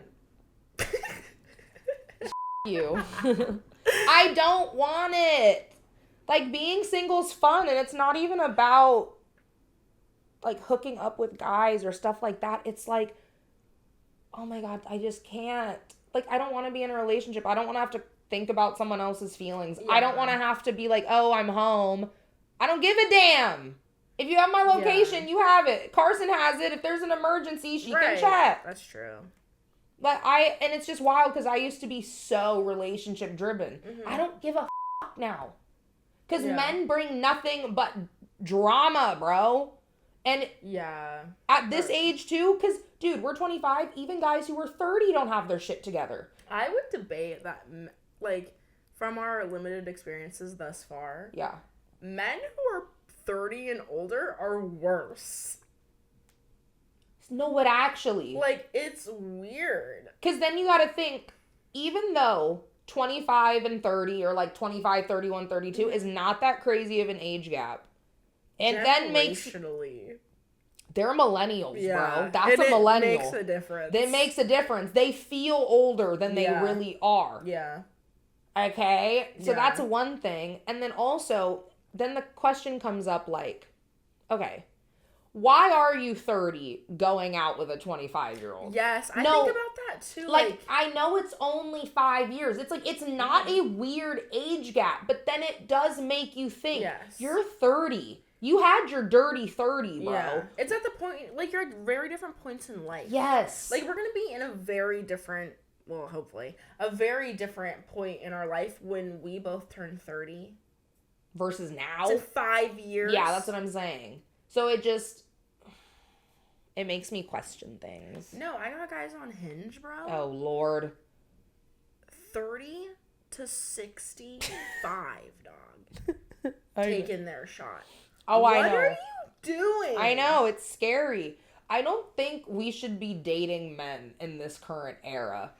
You. I don't want it. Like, being single's fun, and it's not even about like hooking up with guys or stuff like that. It's like, oh my God, I just can't. Like, I don't want to be in a relationship. I don't want to have to think about someone else's feelings. Yeah. I don't want to have to be like, oh, I'm home. I don't give a damn. If you have my location, you have it. Carson has it. If there's an emergency, she can check. That's true. But and it's just wild because I used to be so relationship driven. Mm-hmm. I don't give a fuck now. Because men bring nothing but drama, bro. And at this age too, because dude, we're 25. Even guys who are 30 don't have their shit together. I would debate that, like, from our limited experiences thus far. Yeah. Men who are 30 and older are worse. No, but actually. Like, it's weird. Because then you gotta think, even though 25 and 30 or like 25, 31, 32 is not that crazy of an age gap. And then they're millennials, bro. That's a millennial. It makes a difference. It makes a difference. They feel older than they really are. Yeah. Okay? So that's one thing. And then also, then the question comes up like, okay, why are you 30 going out with a 25-year-old? Yes, I think about that too. Like, I know it's only 5 years. It's like, it's not a weird age gap, but then it does make you think, you're 30. You had your dirty 30, bro. Yeah. It's at the point, like, you're at very different points in life. Yes. Like, we're going to be in a very different, well, hopefully, a very different point in our life when we both turn 30. Versus now? It's in 5 years. Yeah, that's what I'm saying. So it It makes me question things. No, I got guys on Hinge, bro. Oh, Lord. 30 to 65, dog. Taking their shot. Oh, I know. What are you doing? I know, it's scary. I don't think we should be dating men in this current era.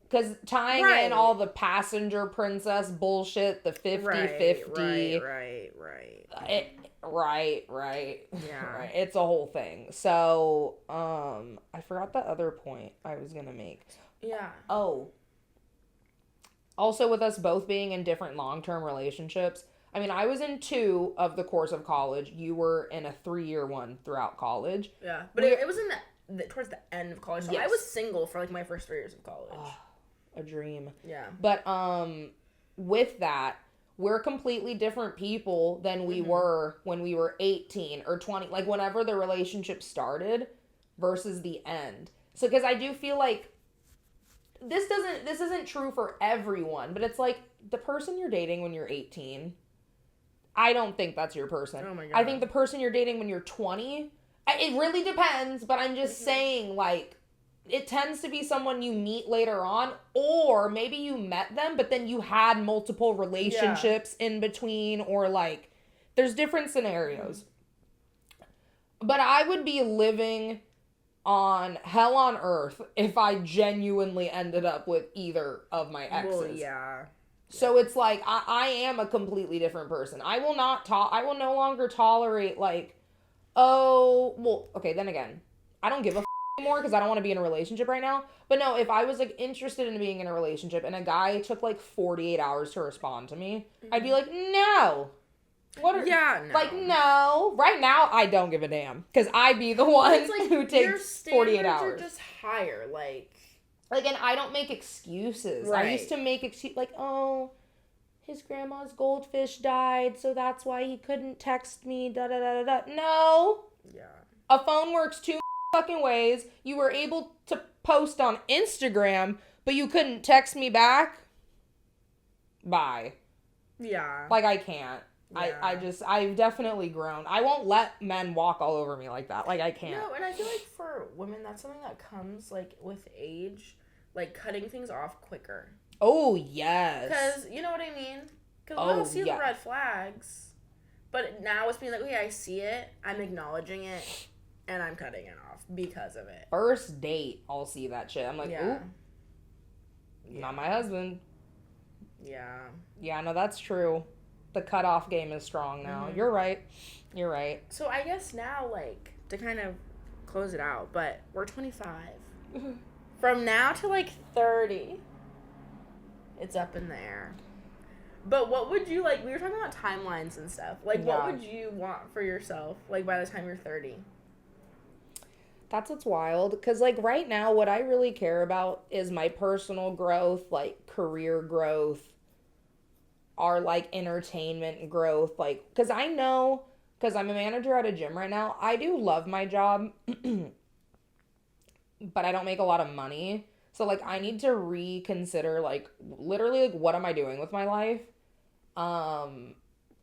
Because tying in all the passenger princess bullshit, the 50-50. Right. Yeah. Right. It's a whole thing. So, I forgot the other point I was going to make. Yeah. Oh. Also, with us both being in different long-term relationships, I mean, I was in 2 of the course of college. You were in a 3-year one throughout college. Yeah. But it was in towards the end of college. So Yes. I was single for like my first 3 years of college. Oh, a dream. Yeah. But with that, we're completely different people than we were when we were 18 or 20, like whenever the relationship started versus the end. So because I do feel like this isn't true for everyone, but it's like the person you're dating when you're 18, I don't think that's your person. Oh my God. I think the person you're dating when you're 20, it really depends, but I'm just saying, like, it tends to be someone you meet later on, or maybe you met them, but then you had multiple relationships in between, or like, there's different scenarios. But I would be living on hell on earth if I genuinely ended up with either of my exes. Well, yeah. So it's like, I am a completely different person. I will no longer tolerate, like, oh, well, okay, then again, I don't give a anymore because I don't want to be in a relationship right now. But no, if I was, like, interested in being in a relationship and a guy took, like, 48 hours to respond to me, I'd be like, no. What are, no. Like, no. Right now, I don't give a damn. Because I be the one who takes 48 hours. Your standards are just higher, like, and I don't make excuses. Right. I used to make excuses, like, oh, his grandma's goldfish died, so that's why he couldn't text me, da-da-da-da-da. No. Yeah. A phone works 2 fucking ways. You were able to post on Instagram, but you couldn't text me back? Bye. Yeah. Like, I can't. Yeah. I've definitely grown. I won't let men walk all over me like that. Like, I can't. No, and I feel like for women, that's something that comes, like, with age, like, cutting things off quicker. Oh, yes. Because, you know what I mean? Because we all see the red flags. But now it's being like, okay, I see it, I'm acknowledging it, and I'm cutting it off because of it. First date, I'll see that shit. I'm like, ooh, not my husband. Yeah. Yeah, no, that's true. The cutoff game is strong now. You're right. So I guess now, like, to kind of close it out, but we're 25. From now to, like, 30, it's up in the air. But what would you, like, we were talking about timelines and stuff. Like, what would you want for yourself, like, by the time you're 30? That's what's wild. Because, like, right now, what I really care about is my personal growth, like, career growth, our, like, entertainment growth. Like, because I know, because I'm a manager at a gym right now, I do love my job, but I don't make a lot of money. So, like, I need to reconsider, like, literally, like, what am I doing with my life?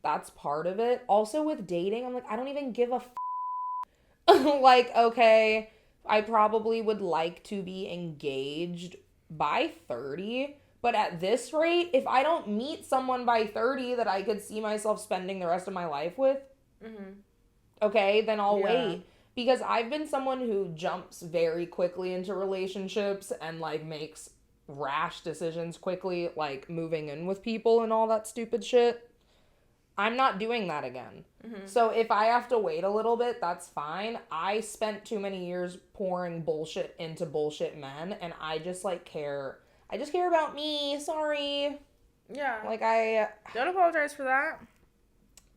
That's part of it. Also, with dating, I'm like, I don't even give a like, okay, I probably would like to be engaged by 30, but at this rate, if I don't meet someone by 30 that I could see myself spending the rest of my life with, okay, then I'll wait. Because I've been someone who jumps very quickly into relationships and, like, makes rash decisions quickly, like moving in with people and all that stupid shit. I'm not doing that again. So if I have to wait a little bit, that's fine. I spent too many years pouring bullshit into bullshit men, and I just, like, care. I just care about me. Sorry. Yeah. Like, I don't apologize for that.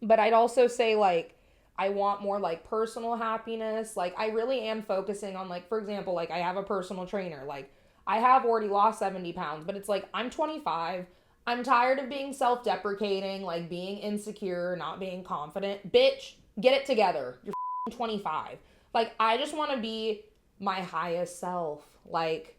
But I'd also say, like, I want more, like, personal happiness. Like, I really am focusing on, like, for example, like, I have a personal trainer. Like, I have already lost 70 pounds, but it's like, I'm 25. I'm tired of being self-deprecating, like, being insecure, not being confident. Bitch, get it together. You're 25. Like, I just want to be my highest self. Like,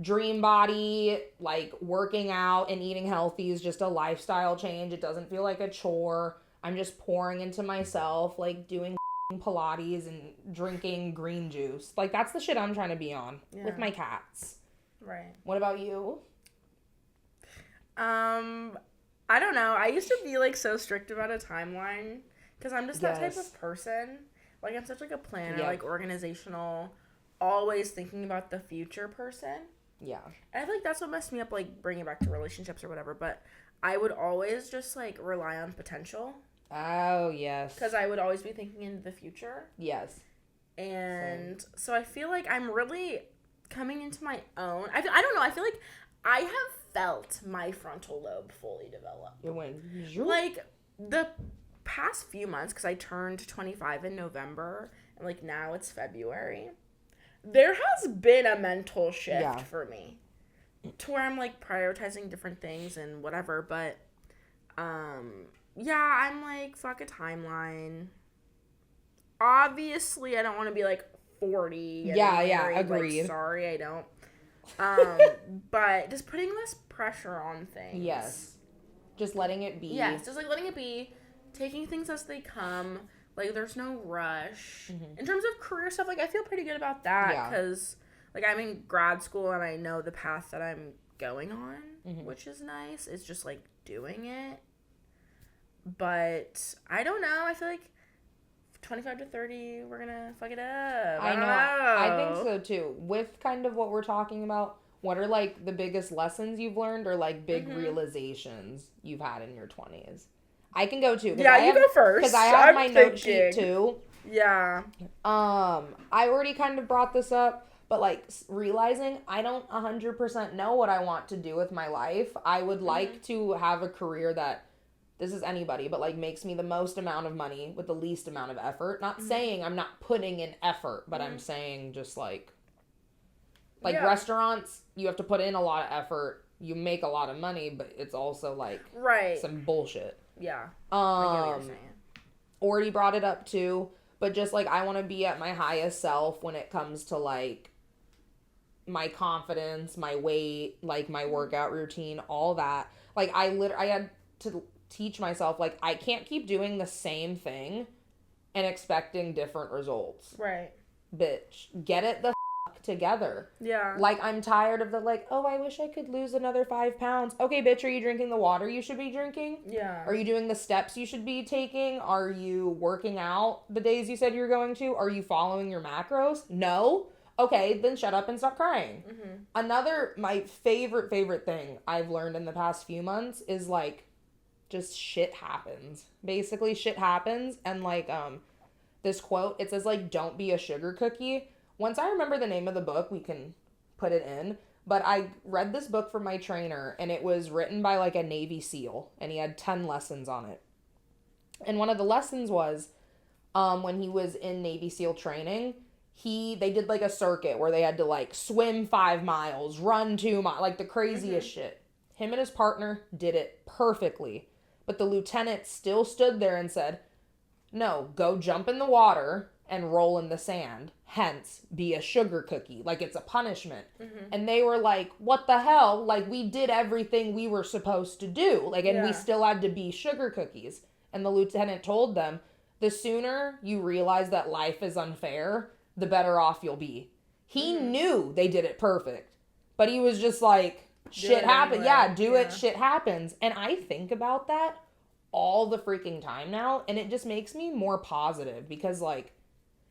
dream body, like, working out and eating healthy is just a lifestyle change. It doesn't feel like a chore. I'm just pouring into myself, like, doing Pilates and drinking green juice. Like, that's the shit I'm trying to be on with my cats. Right. What about you? I don't know. I used to be, like, so strict about a timeline because I'm just that type of person. Like, I'm such, like, a planner, like, organizational, always thinking about the future person. Yeah. And I feel like that's what messed me up, like, bringing it back to relationships or whatever. But I would always just, like, rely on potential. Oh, yes. Because I would always be thinking into the future. Yes. And so I feel like I'm really coming into my own. I don't know. I feel like I have felt my frontal lobe fully develop. It went. Like, the past few months, because I turned 25 in November, and, like, now it's February, there has been a mental shift for me to where I'm, like, prioritizing different things and whatever, but, yeah, I'm, like, fuck a timeline. Obviously, I don't want to be, like, 40. And married. Agreed. Like, sorry, I don't. But just putting less pressure on things. Yes. Just letting it be. Yes, just, like, letting it be. Taking things as they come. Like, there's no rush. Mm-hmm. In terms of career stuff, like, I feel pretty good about that. Because, like, I'm in grad school and I know the path that I'm going on, which is nice. It's just, like, doing it. But I don't know. I feel like 25 to 30, we're gonna fuck it up. I don't know. I think so too. With kind of what we're talking about, what are, like, the biggest lessons you've learned or, like, big realizations you've had in your 20s? I can go too. Yeah, you go first. Because I have my note sheet too. Yeah. I already kind of brought this up, but, like, realizing I don't 100% know what I want to do with my life. I would like to have a career that, this is anybody, but, like, makes me the most amount of money with the least amount of effort. Not saying I'm not putting in effort, but I'm saying just, like restaurants, you have to put in a lot of effort. You make a lot of money, but it's also, like, some bullshit. Yeah. I get what you're saying. Already brought it up too, but just, like, I want to be at my highest self when it comes to, like, my confidence, my weight, like, my workout routine, all that. Like, I had to teach myself, like, I can't keep doing the same thing and expecting different results. Right. Bitch, get it the fuck together. Yeah. Like, I'm tired of the, like, oh, I wish I could lose another 5 pounds. Okay, bitch, are you drinking the water you should be drinking? Yeah. Are you doing the steps you should be taking? Are you working out the days you said you were going to? Are you following your macros? No? Okay, then shut up and stop crying. Another, my favorite thing I've learned in the past few months is, like, just shit happens. Basically, shit happens. And, like, this quote, it says, like, don't be a sugar cookie. Once I remember the name of the book, we can put it in. But I read this book from my trainer, and it was written by, like, a Navy SEAL. And he had 10 lessons on it. And one of the lessons was, when he was in Navy SEAL training, they did, like, a circuit where they had to, like, swim 5 miles, run 2 miles, like, the craziest shit. Him and his partner did it perfectly. But the lieutenant still stood there and said, no, go jump in the water and roll in the sand. Hence, be a sugar cookie. Like, it's a punishment. And they were like, what the hell? Like, we did everything we were supposed to do. Like, and we still had to be sugar cookies. And the lieutenant told them, the sooner you realize that life is unfair, the better off you'll be. He knew they did it perfect. But he was just like, shit happens. Anyway. Yeah, it. Shit happens. And I think about that all the freaking time now. And it just makes me more positive because, like,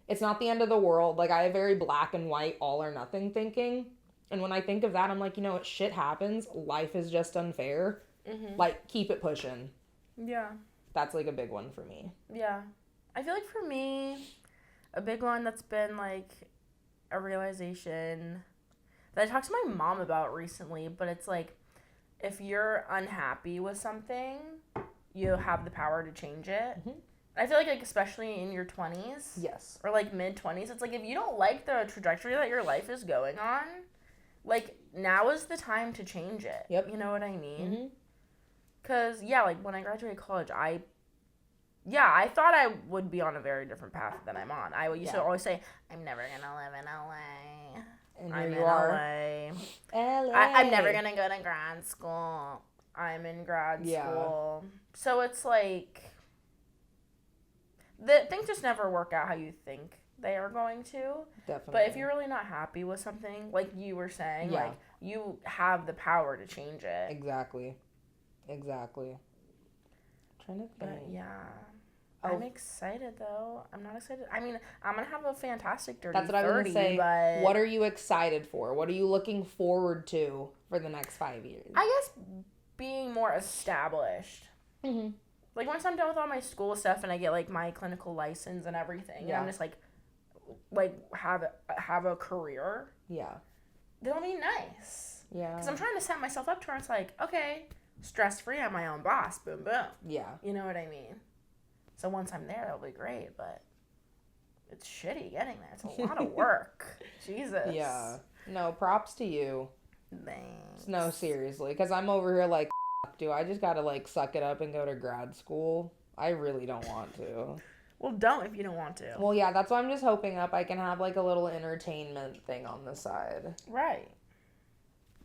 it's not the end of the world. Like, I have very black and white, all or nothing thinking. And when I think of that, I'm like, you know what? Shit happens. Life is just unfair. Like, keep it pushing. Yeah. That's, like, a big one for me. Yeah. I feel like for me, a big one that's been, like, a realization that I talked to my mom about recently, but it's like, if you're unhappy with something, you have the power to change it. I feel like, especially in your 20s. Yes. Or, like, mid-20s, it's like, if you don't like the trajectory that your life is going on, like, now is the time to change it. Yep. You know what I mean? Because, yeah, like, when I graduated college, I thought I would be on a very different path than I'm on. I used to always say, I'm never going to live in LA. And I'm here in you are. LA. I'm never going to go to grad school. I'm in grad school. So it's like, things just never work out how you think they are going to. Definitely. But if you're really not happy with something, like you were saying, like, you have the power to change it. Exactly. I'm trying to think. But yeah. I'm excited, though. I'm not excited. I mean, I'm going to have a fantastic dirty 30. That's what I was going to say. But What are you excited for? What are you looking forward to for the next 5 years? I guess being more established. Mm-hmm. Like, once I'm done with all my school stuff and I get, like, my clinical license and everything, and I'm just, like have a career. Yeah. That'll be nice. Yeah. Because I'm trying to set myself up to where it's like, okay, stress-free, I'm my own boss, boom, boom. Yeah. You know what I mean? So once I'm there, it'll be great, but it's shitty getting there. It's a lot of work. Jesus. Yeah. No, props to you. Thanks. No, seriously. Because I'm over here like, do I just got to, like, suck it up and go to grad school? I really don't want to. Well, don't if you don't want to. Well, yeah, that's why I'm just hoping up I can have, like, a little entertainment thing on the side. Right.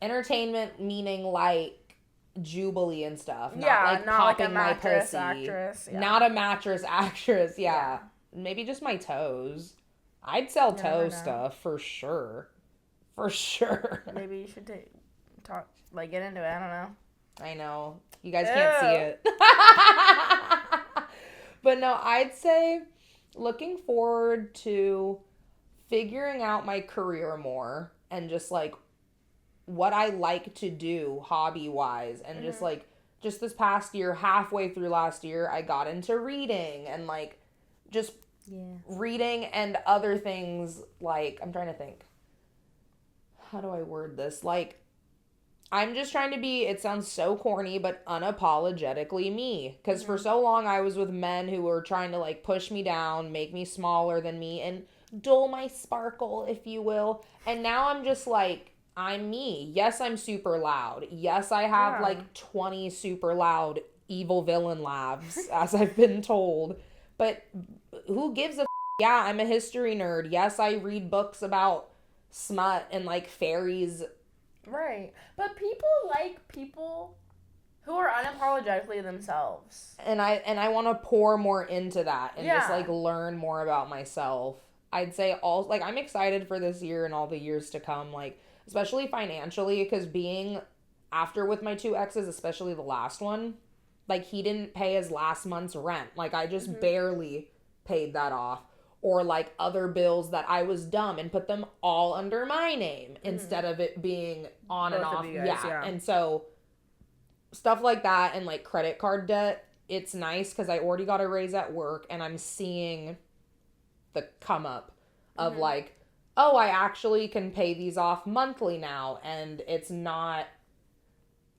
Entertainment meaning, like, Jubilee and stuff. Not, yeah, like, not popping like a mattress my pussy. actress. Yeah. Not a mattress actress, yeah. Maybe just my toes. I'd sell toe stuff for sure. For sure. Maybe you should get into it. I don't know. I know. You guys can't see it. But no, I'd say looking forward to figuring out my career more and just, like, what I like to do hobby-wise. And just, like, just this past year, halfway through last year, I got into reading and, like, just reading and other things, like, I'm trying to think. How do I word this? Like, I'm just trying to be, it sounds so corny, but unapologetically me. Because for so long I was with men who were trying to, like, push me down, make me smaller than me, and dull my sparkle, if you will. And now I'm just like, I'm me. Yes, I'm super loud. Yes, I have, like, 20 super loud evil villain laughs, as I've been told. But who gives a f***? Yeah, I'm a history nerd. Yes, I read books about smut and, like, fairies. Right. But people like people who are unapologetically themselves. And I want to pour more into that and just, like, learn more about myself. I'd say I'm excited for this year and all the years to come, like, especially financially, because being after with my 2 exes, especially the last one, like, he didn't pay his last month's rent. Like, I just barely paid that off. Or, like, other bills that I was dumb and put them all under my name instead of it being on Both and off. of you guys, yeah. And so stuff like that and, like, credit card debt, it's nice because I already got a raise at work and I'm seeing the come up of, like, oh, I actually can pay these off monthly now and it's not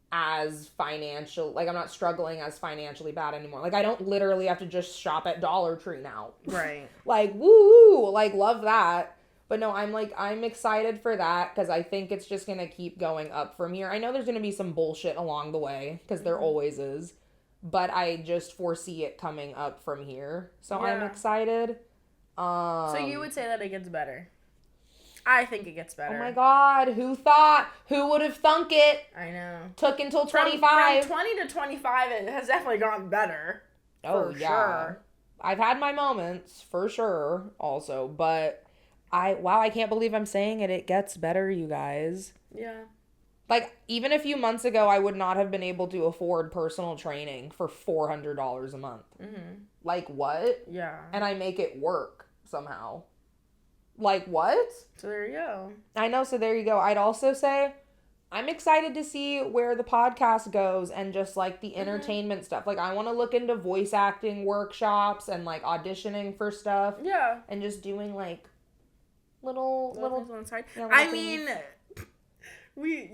as financial, like, I'm not struggling as financially bad anymore. Like, I don't literally have to just shop at Dollar Tree now. Right. Like, woo, like, love that. But no, I'm excited for that because I think it's just going to keep going up from here. I know there's going to be some bullshit along the way because there always is. But I just foresee it coming up from here. So I'm excited. So you would say that it gets better? I think it gets better. Oh my God, who thought? Who would have thunk it? I know. Took until 25. From 20 to 25, it has definitely gone better. Oh, yeah. Sure. I've had my moments, for sure, also. But I can't believe I'm saying it. It gets better, you guys. Yeah. Like, even a few months ago, I would not have been able to afford personal training for $400 a month. Mm-hmm. Like, what? Yeah. And I make it work somehow. Like, what? So there you go. I know, so there you go. I'd also say I'm excited to see where the podcast goes and just, like, the entertainment stuff. Like, I want to look into voice acting workshops and, like, auditioning for stuff. Yeah. And just doing, like, little on the side. Yeah, I mean, we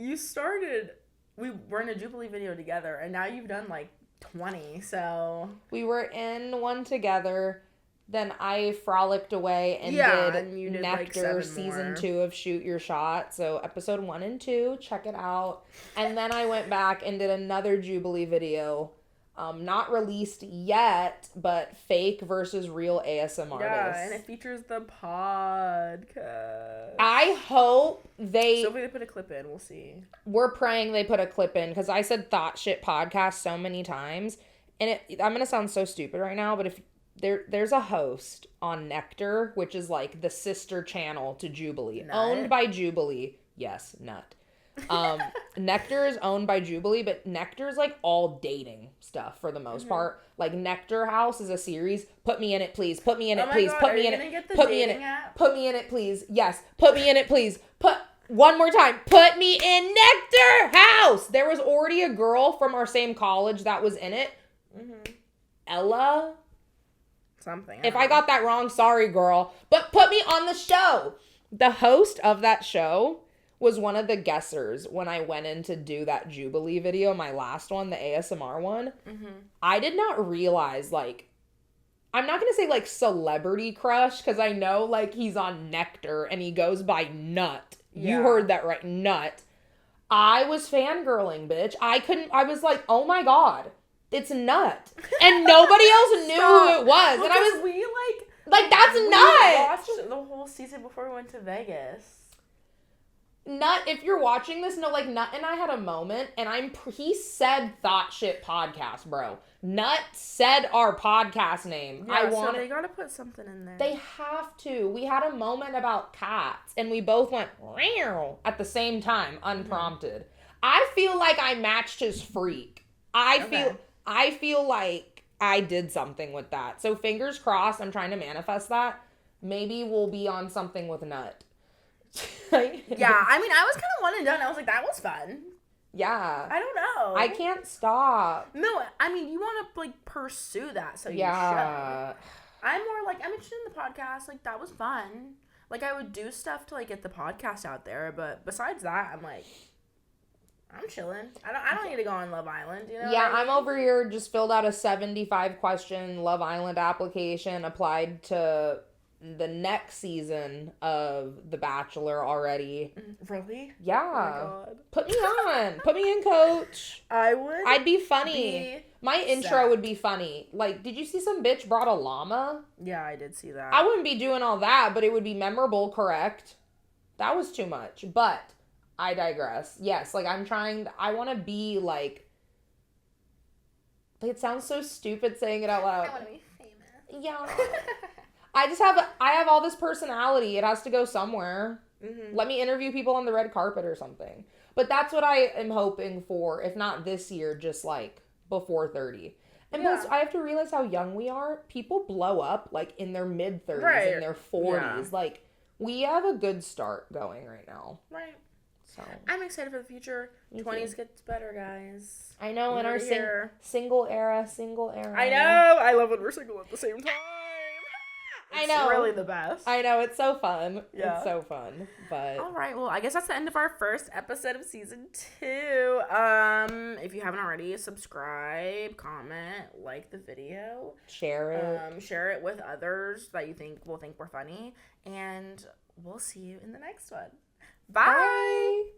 were in a Jubilee video together, and now you've done, like, 20, so. We were in one together. Then I frolicked away and did Nectar like season 2 of Shoot Your Shot. So episode 1 and 2, check it out. And then I went back and did another Jubilee video. Not released yet, but fake versus real ASM artists. Yeah, and it features the podcast. I hope So if they put a clip in, we'll see. We're praying they put a clip in because I said Thought Shit podcast so many times. And I'm going to sound so stupid right now, but if there's a host on Nectar, which is like the sister channel to Jubilee, Nut. owned by Jubilee. Yes, nut. Nectar is owned by Jubilee, but Nectar is like all dating stuff for the most part. Like Nectar House is a series. Put me in it, please. Put me in it, Oh my please. God, Put are me you in gonna it. get the Put me in it. dating app? Put me in it, please. Yes. Put me in it, please. Put one more time. Put me in Nectar House. There was already a girl from our same college that was in it. Ella. Something. If I got that wrong, sorry, girl. But put me on the show. The host of that show was one of the guessers when I went in to do that Jubilee video, my last one, the ASMR one. I did not realize, like, I'm not going to say, like, celebrity crush, because I know, like, he's on Nectar, and he goes by Nut. You Yeah. heard that right, Nut. I was fangirling, bitch. I was like, oh my God, it's Nut. And nobody else knew who it was. Well, and I was we that's we Nut. watched the whole season before we went to Vegas. Nut, if you're watching this, no, like, Nut and I had a moment, and he said Thought Shit Podcast, bro. Nut said our podcast name. Yeah, so they gotta put something in there. They have to. We had a moment about cats, and we both went meow at the same time, unprompted. I feel like I matched his freak. I feel like I did something with that. So fingers crossed, I'm trying to manifest that. Maybe we'll be on something with Nut. Yeah, I mean, I was kind of one and done. I was like, that was fun. Yeah. I don't know. I can't stop. No, I mean, you want to, like, pursue that, so you should. I'm more like, I'm interested in the podcast. Like, that was fun. Like, I would do stuff to, like, get the podcast out there, but besides that, I'm like, I'm chilling. I don't need to go on Love Island, you know? Yeah, what I I'm mean? over here, just filled out a 75 question Love Island application, applied to the next season of The Bachelor already. Really? Yeah. Oh my God. Put me on. Put me in, coach. I'd be funny. My intro sad. would be funny. Like, did you see some bitch brought a llama? Yeah, I did see that. I wouldn't be doing all that, but it would be memorable, correct? That was too much. But I digress. Yes, like, I want to be like, it sounds so stupid saying it out loud. I want to be famous. Yeah. I have all this personality. It has to go somewhere. Let me interview people on the red carpet or something. But that's what I am hoping for, if not this year, just like before 30. And plus, I have to realize how young we are. People blow up like in their mid-30s, in their 40s. Yeah. Like, we have a good start going right now. Right. So I'm excited for the future. Me 20s too. gets better, guys. I know, in our single era. I know. I love when we're single at the same time. I know. It's really the best. I know, it's so fun. Yeah. It's so fun. But All right, well, I guess that's the end of our first episode of season 2. If you haven't already, subscribe, comment, like the video, share it. share it with others that you think will think we're funny, and we'll see you in the next one. Bye. Bye.